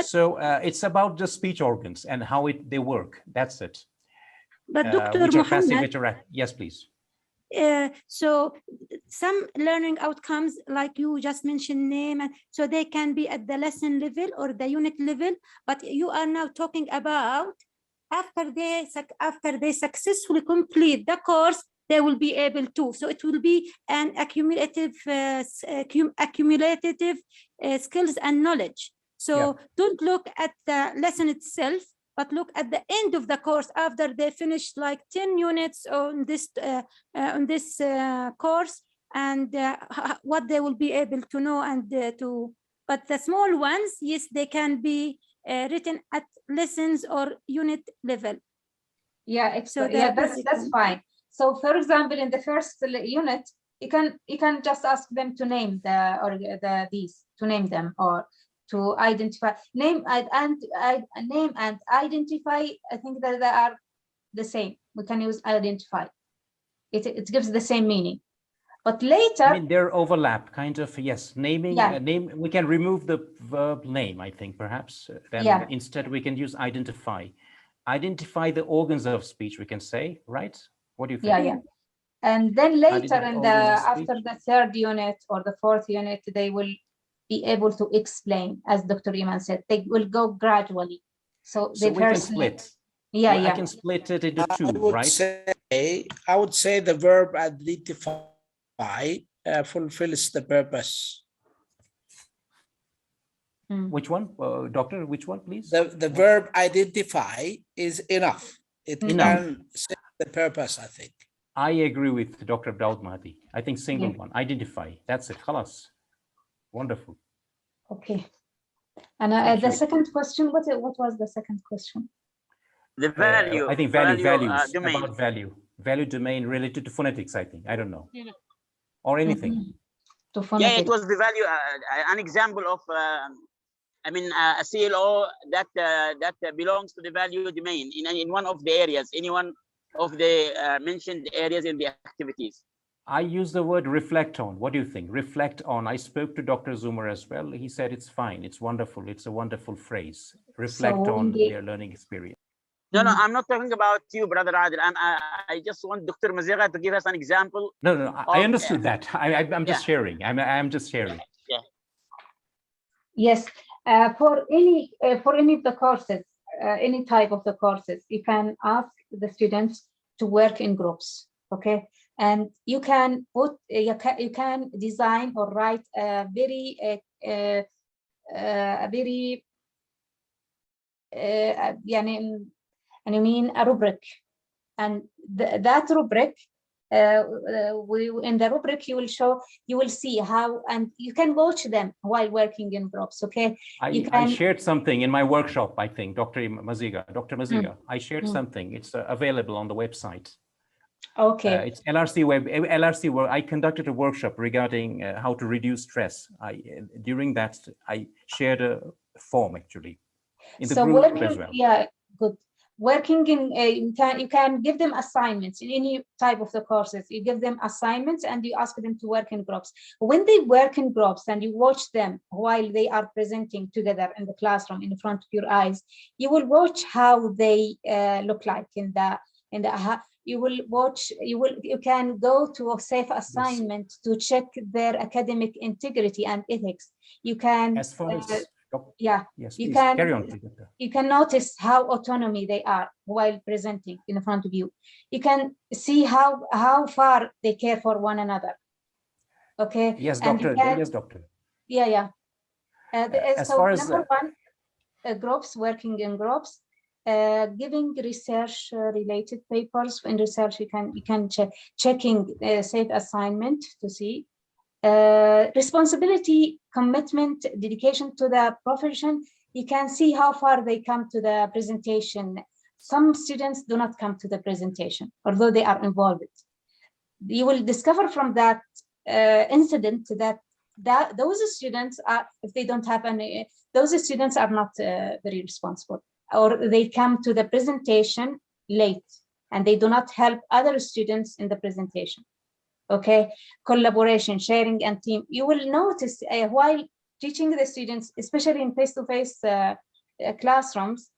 So it's about the speech organs and how they work. That's it. But Dr. Muhammad, yes, please. So some learning outcomes, like you just mentioned, name, and so they can be at the lesson level or the unit level, but you are now talking about after they successfully complete the course, they will be able to. So it will be an accumulative skills and knowledge. So don't look at the lesson itself, but look at the end of the course after they finish like 10 units on this course, and what they will be able to know and but the small ones, yes, they can be written at lessons or unit level. So that's fine. So for example, in the first unit, you can just ask them to name to name them or to identify, name and identify. I think that they are the same. We can use identify. It gives the same meaning. But later, I mean, there overlap, kind of, yes. Naming, name. We can remove the verb name, I think, perhaps. Then instead, we can use identify. Identify the organs of speech, we can say, right? What do you think? Yeah. And then later, after the 3rd unit or the 4th unit, they will be able to explain, as Dr. Iman said. They will go gradually. So we can split. I can split it into 2, right? I would say the verb identify fulfills the purpose. Which one, Doctor? Which one, please? The verb identify is enough. It can serve the purpose, I think. I agree with Dr. Daud Mahdi. I think single one, identify. That's it. Khalas. Wonderful. Okay. And the second question, what was the second question? The value. I think values, domain. About value domain related to phonetics, I think. I don't know. Or anything. Yeah, it was the value, an example of, a CLO that belongs to the value domain in one of the areas, any one of the mentioned areas in the activities. I use the word reflect on. What do you think? Reflect on. I spoke to Dr. Zumar as well. He said it's fine. It's wonderful. It's a wonderful phrase. Reflect on their learning experience. No, I'm not talking about you, Brother Adil. I just want Dr. Mazeegha to give us an example. No, I understood that. I'm just sharing. I'm just sharing. Yeah. Yes. For any of the courses, any type of the courses, you can ask the students to work in groups, okay? And you can put, you can design or write a very يعني I mean a rubric, and that rubric, in the rubric you will see how, and you can watch them while working in groups, okay? I shared something in my workshop, I think, Dr. Mazeegha, I shared something. It's available on the website. Okay. It's LRC where I conducted a workshop regarding how to reduce stress. During that, I shared a form actually in the group as well. Yeah, good. Working in, you can give them assignments in any type of the courses. You give them assignments and you ask them to work in groups. When they work in groups and you watch them while they are presenting together in the classroom in front of your eyes, you will watch how they look like in the you will watch, you can go to a safe assignment to check their academic integrity and ethics. You can, as far as yeah, yes, you please, can carry on, please. You can notice how autonomy they are while presenting in front of you. You can see how far they care for one another. Okay. Yes, and doctor. can, yes, doctor. Yeah, yeah. As So far as number one, groups, working in groups, giving research related papers. In research, you can checking safe assignment to see. Responsibility, commitment, dedication to the profession. You can see how far they come to the presentation. Some students do not come to the presentation, although they are involved. You will discover from that incident that those students are, if they don't have any, those students are not very responsible, or they come to the presentation late and they do not help other students in the presentation. Okay, collaboration, sharing, and team. You will notice while teaching the students, especially in face-to-face classrooms,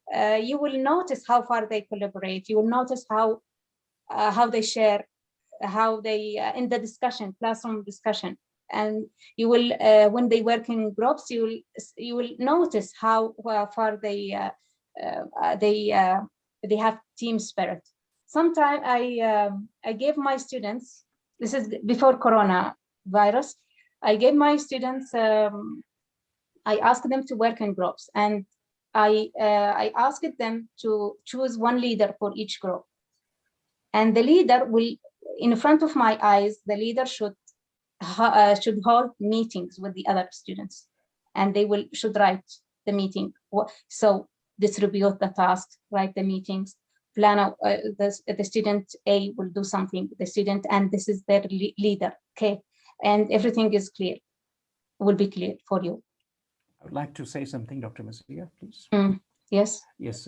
you will notice how far they collaborate. You will notice how they share, how they in the discussion, classroom discussion, and you will when they work in groups, you will notice how far they have team spirit. Sometimes I gave my students. This is before coronavirus. I gave my students, I asked them to work in groups, and I asked them to choose one leader for each group. And the leader will, in front of my eyes, the leader should hold meetings with the other students, and they should write the meeting. So distribute the tasks, write the meetings. Plan the student A will do something, the student, and this is their leader, okay? And everything is clear, will be clear for you. I would like to say something, Dr. Mazeegha, please. Yes. Yes,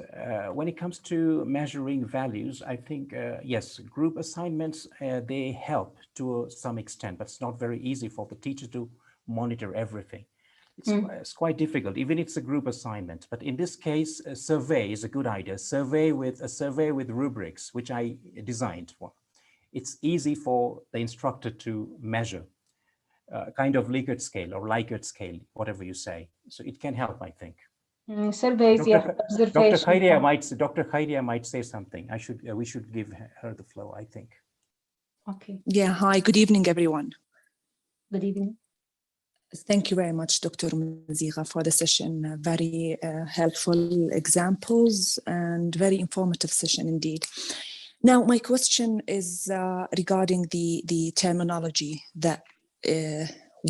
when it comes to measuring values, I think, yes, group assignments, they help to some extent, but it's not very easy for the teacher to monitor everything. It's quite difficult, even if it's a group assignment. But in this case, a survey is a good idea. A survey with rubrics, which I designed. It's easy for the instructor to measure, kind of Likert scale or Likert scale, whatever you say. So it can help, I think. Surveys, yeah, observation. Dr. Khairia might say something. We should give her the floor, I think. Okay. Yeah. Hi. Good evening, everyone. Good evening. Thank you very much, Dr. Mazeegha, for the session. Very helpful examples and very informative session indeed. Now, my question is regarding the terminology that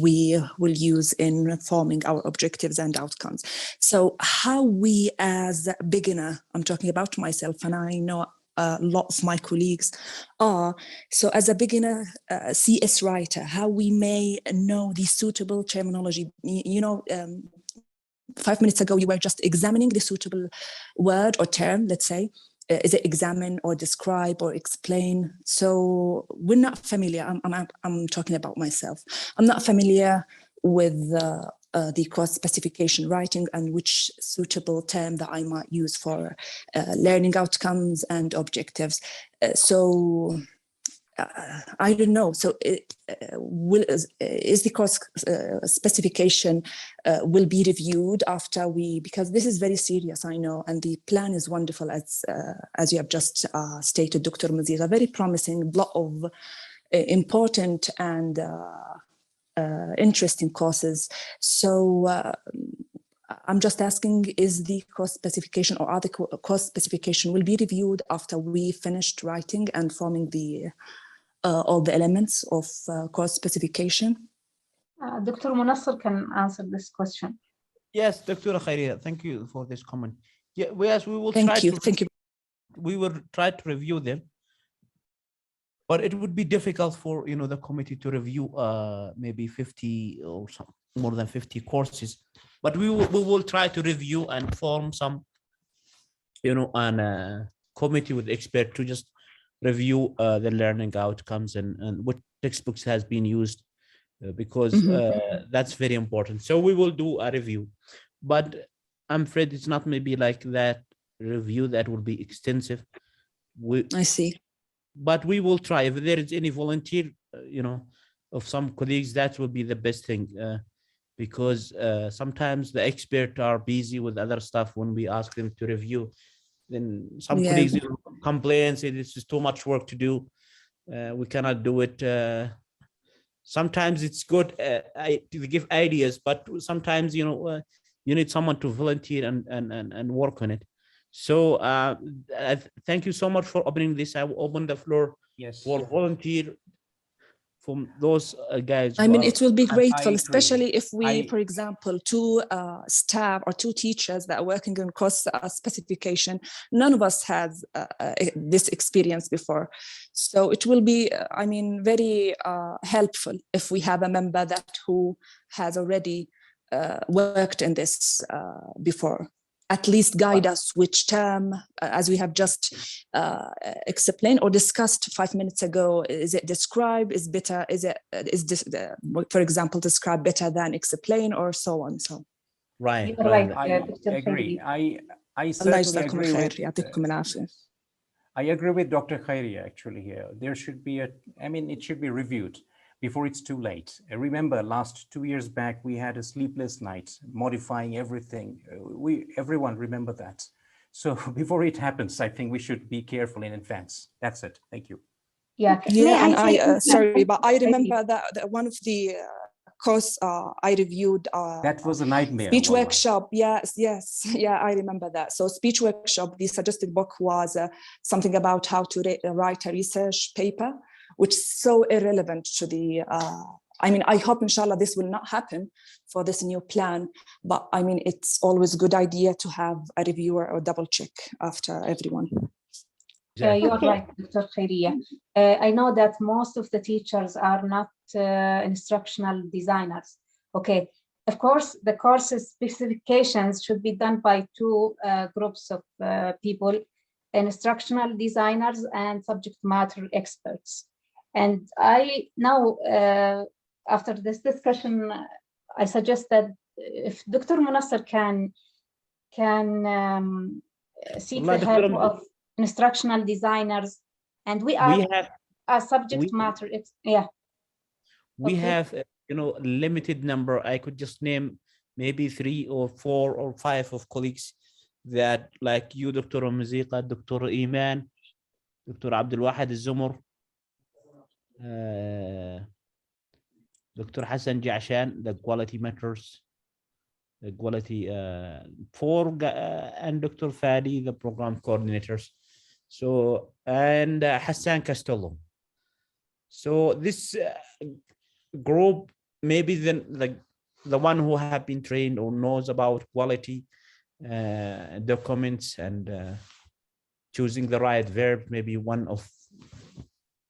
we will use in forming our objectives and outcomes. So how we as a beginner, I'm talking about myself, and I know a lot of my colleagues are, so as a beginner CS writer, how we may know the suitable terminology. 5 minutes ago, you were just examining the suitable word or term, let's say. Is it examine or describe or explain? So we're not familiar. I'm talking about myself. I'm not familiar with the cross specification writing and which suitable term that I might use for learning outcomes and objectives. So I don't know. So is the course specification will be reviewed after because this is very serious, I know, and the plan is wonderful as you have just stated, Dr. Mazeegha, very promising, lot of important and interesting courses. So I'm just asking, is the course specification or other course specification will be reviewed after we finished writing and forming the all the elements of course specification? Dr. Munassar can answer this question. Yes, Dr. Khairia, thank you for this comment. Yeah, yes, we will Thank you. We will try to review them, but it would be difficult for the committee to review maybe 50 or more than 50 courses. But we will try to review and form some, on a committee with experts to just review the learning outcomes and what textbooks has been used, because that's very important. So we will do a review, but I'm afraid it's not maybe like that review that will be extensive. I see. But we will try. If there is any volunteer, of some colleagues, that will be the best thing. Because sometimes the experts are busy with other stuff when we ask them to review. Then some colleagues complain, say this is too much work to do. We cannot do it. Sometimes it's good to give ideas, but sometimes you need someone to volunteer and work on it. So thank you so much for opening this. I will open the floor for volunteer from those guys. I mean, it will be grateful, especially if we, for example, two staff or two teachers that are working on course specification, none of us has this experience before. So it will be, I mean, very helpful if we have a member who has already worked in this before. At least guide us which term, as we have just explained or discussed 5 minutes ago, is it describe, is better, is this, for example, describe better than explain, or so on. So right. I agree. I certainly agree with I agree with Dr. Khairia actually here. There should be it should be reviewed before it's too late. Remember, last 2 years back, we had a sleepless night, modifying everything. Everyone remember that. So before it happens, I think we should be careful in advance. That's it. Thank you. Yeah, and I sorry, but I remember that one of the course I reviewed. That was a nightmare. Speech workshop. Yes. Yeah, I remember that. So speech workshop, the suggested book was something about how to write a research paper, which is so irrelevant to the, I hope, inshallah, this will not happen for this new plan, but I mean, it's always a good idea to have a reviewer or double check after everyone. You are right, Dr. Khairia. I know that most of the teachers are not instructional designers. Okay, of course, the course specifications should be done by two groups of people, instructional designers and subject matter experts. And I now, after this discussion, I suggest that if Dr. Munassar can seek the help of instructional designers, and we are a subject matter. We have limited number. I could just name maybe 3 or 4 or 5 of colleagues that, like you, Dr. Mazeegha, Dr. Iman, Dr. Abdul Wahid al-Zumur, Dr. Hassan Jashan, the quality matters, the quality and Dr. Fadi, the program coordinators. So, and Hassan Castello. So this group, maybe then the one who have been trained or knows about quality documents and choosing the right verb, maybe one of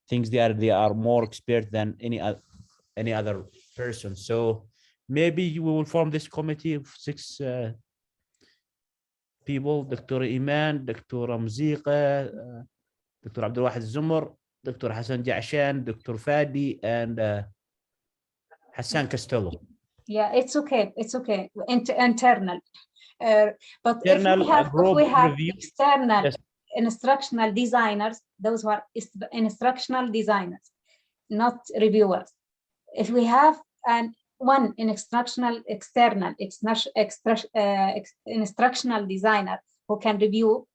things they are more expert than any other person. So maybe we will form this committee of 6 people: Dr. Iman, Dr. Mazeegha, Dr. Abdul Wahid al-Zumur, Dr. Hassan Jashan, Dr. Fadi, and Hassan Castello. Yeah, it's okay. It's okay. Internal. But internal if we have review. external instructional designers, those who are instructional designers, not reviewers. If we have one instructional external instructional designer who can review,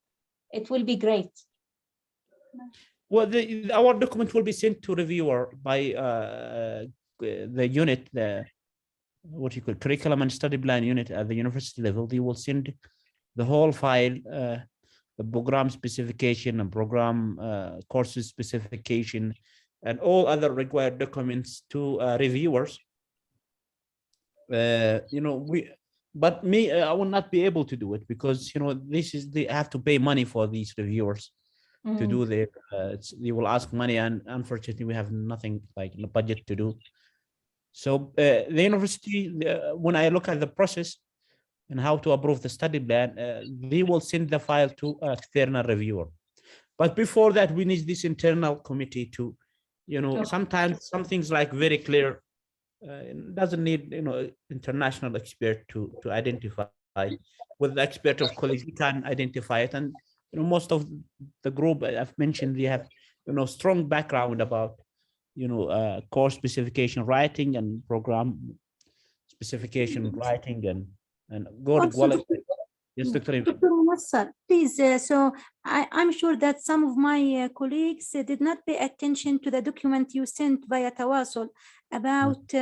it will be great. Well, our document will be sent to reviewer by the unit, what you call curriculum and study plan unit at the university level. They will send the whole file, the program specification and program courses specification and all other required documents to reviewers. You know, but me, I will not be able to do it because, you know, they have to pay money for these reviewers to do their, they will ask money, and unfortunately we have nothing like the budget to do. So the university, when I look at the process and how to approve the study plan, they will send the file to external reviewer. But before that, we need this internal committee to, you know, sometimes some things like very clear, doesn't need, you know, international expert to identify. With the expert of colleagues, we can identify it. And, you know, most of the group I've mentioned, they have, you know, strong background about, you know, course specification writing and program specification writing and good quality. Yes, Dr. Munassar, please. So I'm sure that some of my colleagues did not pay attention to the document you sent via Tawasul about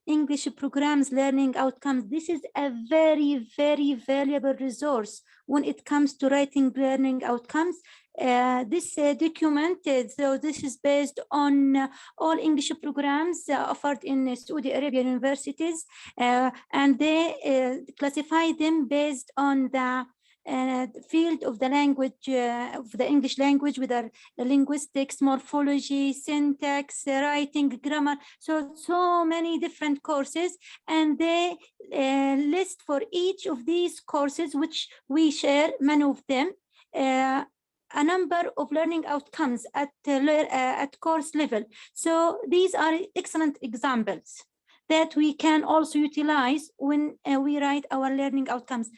English programs learning outcomes. This is a very, very valuable resource when it comes to writing learning outcomes. This document, so this is based on all English programs offered in Saudi Arabian universities, and they classify them based on the field of the language, of the English language, whether linguistics, morphology, syntax, writing, grammar, so many different courses, and they list for each of these courses, which we share many of them, a number of learning outcomes at course level. So these are excellent examples that we can also utilize when we write our learning outcomes.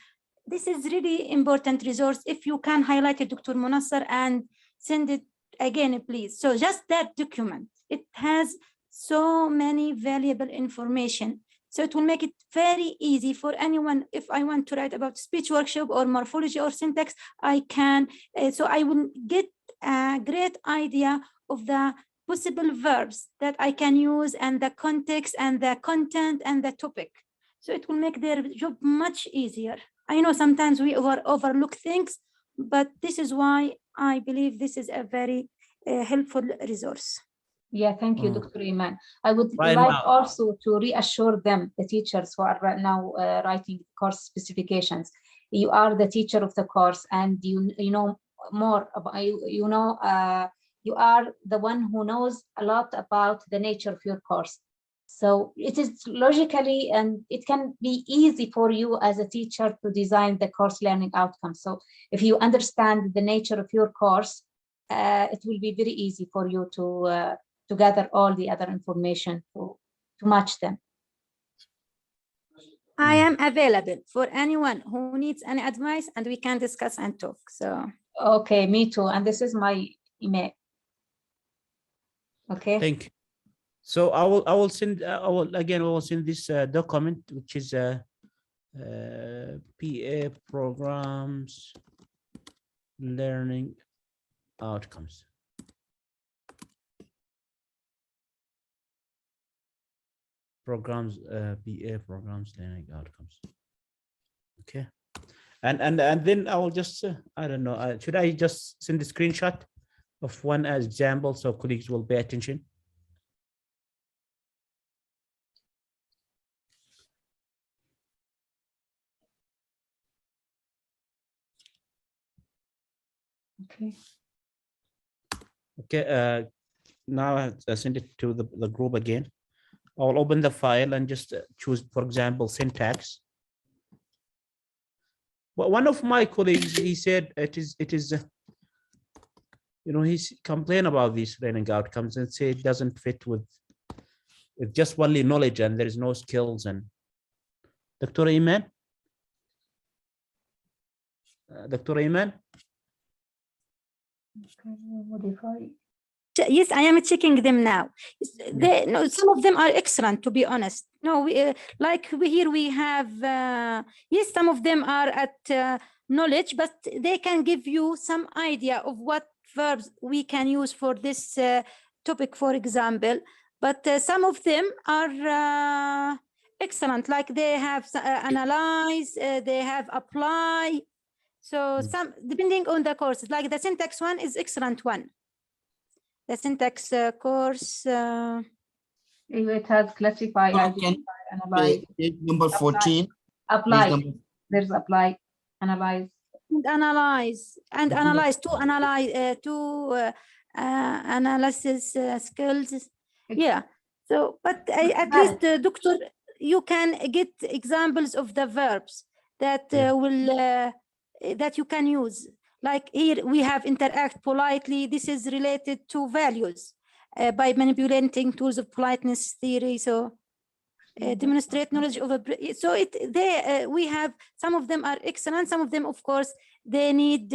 This is really important resource. If you can highlight it, Dr. Munassar, and send it again, please. So just that document, it has so many valuable information. So it will make it very easy for anyone. If I want to write about speech workshop or morphology or syntax, I can. So I will get a great idea of the possible verbs that I can use and the context and the content and the topic. So it will make their job much easier. I know sometimes we overlook things, but this is why I believe this is a very helpful resource. Yeah, thank you, Dr. Iman. I would like also to reassure them, the teachers who are right now writing course specifications. You are the teacher of the course, and you know more about, you are the one who knows a lot about the nature of your course. So it is logically, and it can be easy for you as a teacher to design the course learning outcomes. So if you understand the nature of your course, it will be very easy for you to gather all the other information to match them. I am available for anyone who needs any advice, and we can discuss and talk. So okay, me too. And this is my email. Okay. Thank you. So I will send this document, which is PA programs learning outcomes. Programs, PA programs learning outcomes. Okay, and then I will just I don't know, should I just send a screenshot of one as example so colleagues will pay attention? Okay. Okay, now I send it to the group again. I'll open the file and just choose, for example, syntax. Well, one of my colleagues, he said it is you know, he's complained about these learning outcomes and say it doesn't fit with just only knowledge and there is no skills. And Dr. Iman? Dr. Iman? Modify. Yes, I am checking them now. No, some of them are excellent, to be honest. No, here we have, yes, some of them are at knowledge, but they can give you some idea of what verbs we can use for this topic, for example. But some of them are excellent, like they have analyze, they have apply. So some, depending on the courses, like the syntax one is excellent one. The syntax course. It has classify, identify, analyze. Page number 14. Apply. There's apply, analyze. And analyze, and analyze, to analyze, analysis skills. Yeah. So, but at least, Doctor, you can get examples of the verbs that that you can use. Like here we have interact politely. This is related to values by manipulating tools of politeness theory. So demonstrate knowledge of a, so we have, some of them are excellent. Some of them, of course, they need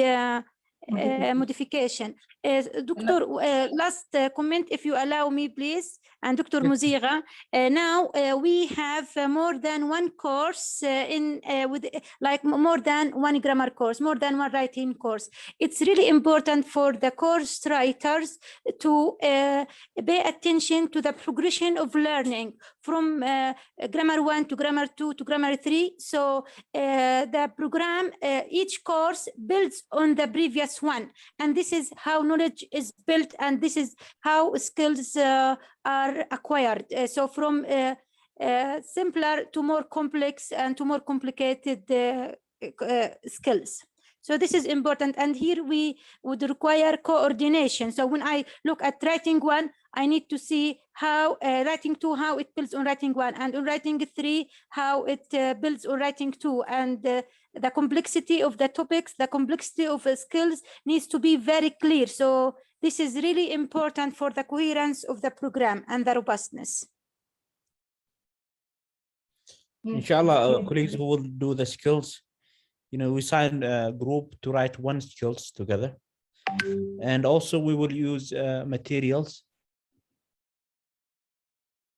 modification. Doctor, last comment, if you allow me, please. And Dr. Mazeegha, now we have more than one course with like more than one grammar course, more than one writing course. It's really important for the course writers to pay attention to the progression of learning from grammar 1 to grammar 2 to grammar 3. So the program, each course builds on the previous one. And this is how knowledge is built, and this is how skills are acquired. So from simpler to more complex and to more complicated skills. So this is important. And here we would require coordination. So when I look at writing 1, I need to see how writing 2, how it builds on writing 1, and on writing 3, how it builds on writing 2. And the complexity of the topics, the complexity of skills needs to be very clear. So this is really important for the coherence of the program and the robustness. Inshallah, colleagues who will do the skills, you know, we signed a group to write one skills together. And also we will use materials.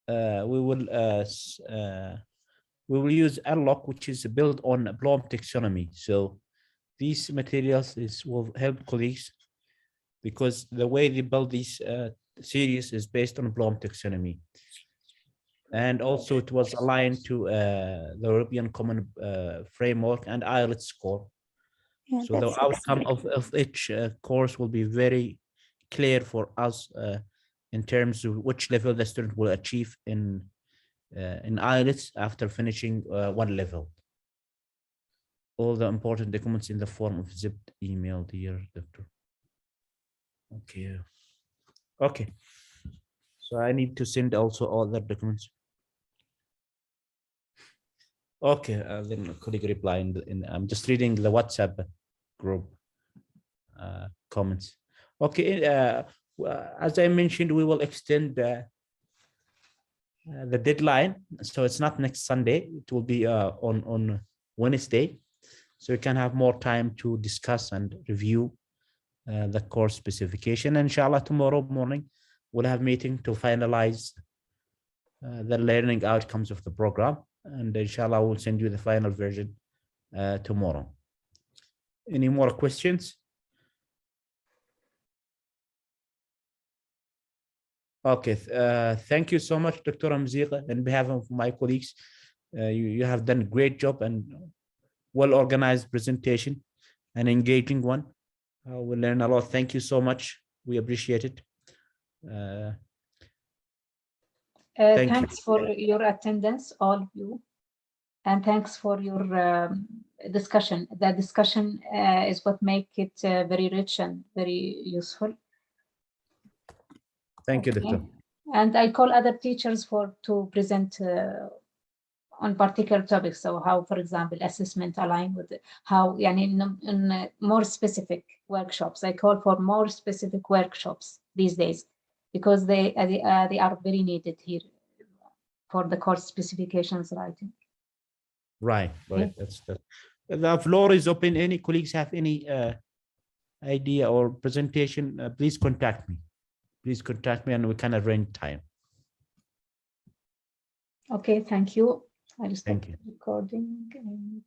We will use Alloc, which is built on Bloom taxonomy. So these materials will help colleagues, because the way they build this series is based on Bloom taxonomy. And also it was aligned to the European Common Framework and IELTS score. Yeah, so the outcome of each course will be very clear for us in terms of which level the student will achieve in IELTS after finishing one level. All the important documents in the form of zipped email, dear doctor. Okay. Okay. So I need to send also all the documents. Okay, then colleague reply I'm just reading the WhatsApp group comments. Okay, as I mentioned, we will extend the deadline. So it's not next Sunday, it will be on Wednesday. So you can have more time to discuss and review the course specification. And inshallah, tomorrow morning, we'll have meeting to finalize the learning outcomes of the program. And inshallah, we'll send you the final version tomorrow. Any more questions? Okay, thank you so much, Dr. Mazeegha. On behalf of my colleagues, you have done a great job and well-organized presentation, an engaging one. We learned a lot. Thank you so much. We appreciate it. Thanks for your attendance, all of you. And thanks for your discussion. The discussion is what makes it very rich and very useful. Thank you, Doctor. And I call other teachers to present on particular topics. So how, for example, assessment align with how, in more specific workshops. I call for more specific workshops these days, because they are very needed here for the course specifications writing. Right. That's the floor is open. Any colleagues have any idea or presentation, please contact me. Please contact me and we can arrange time. Okay, thank you. I'll stop Thank you. recording. And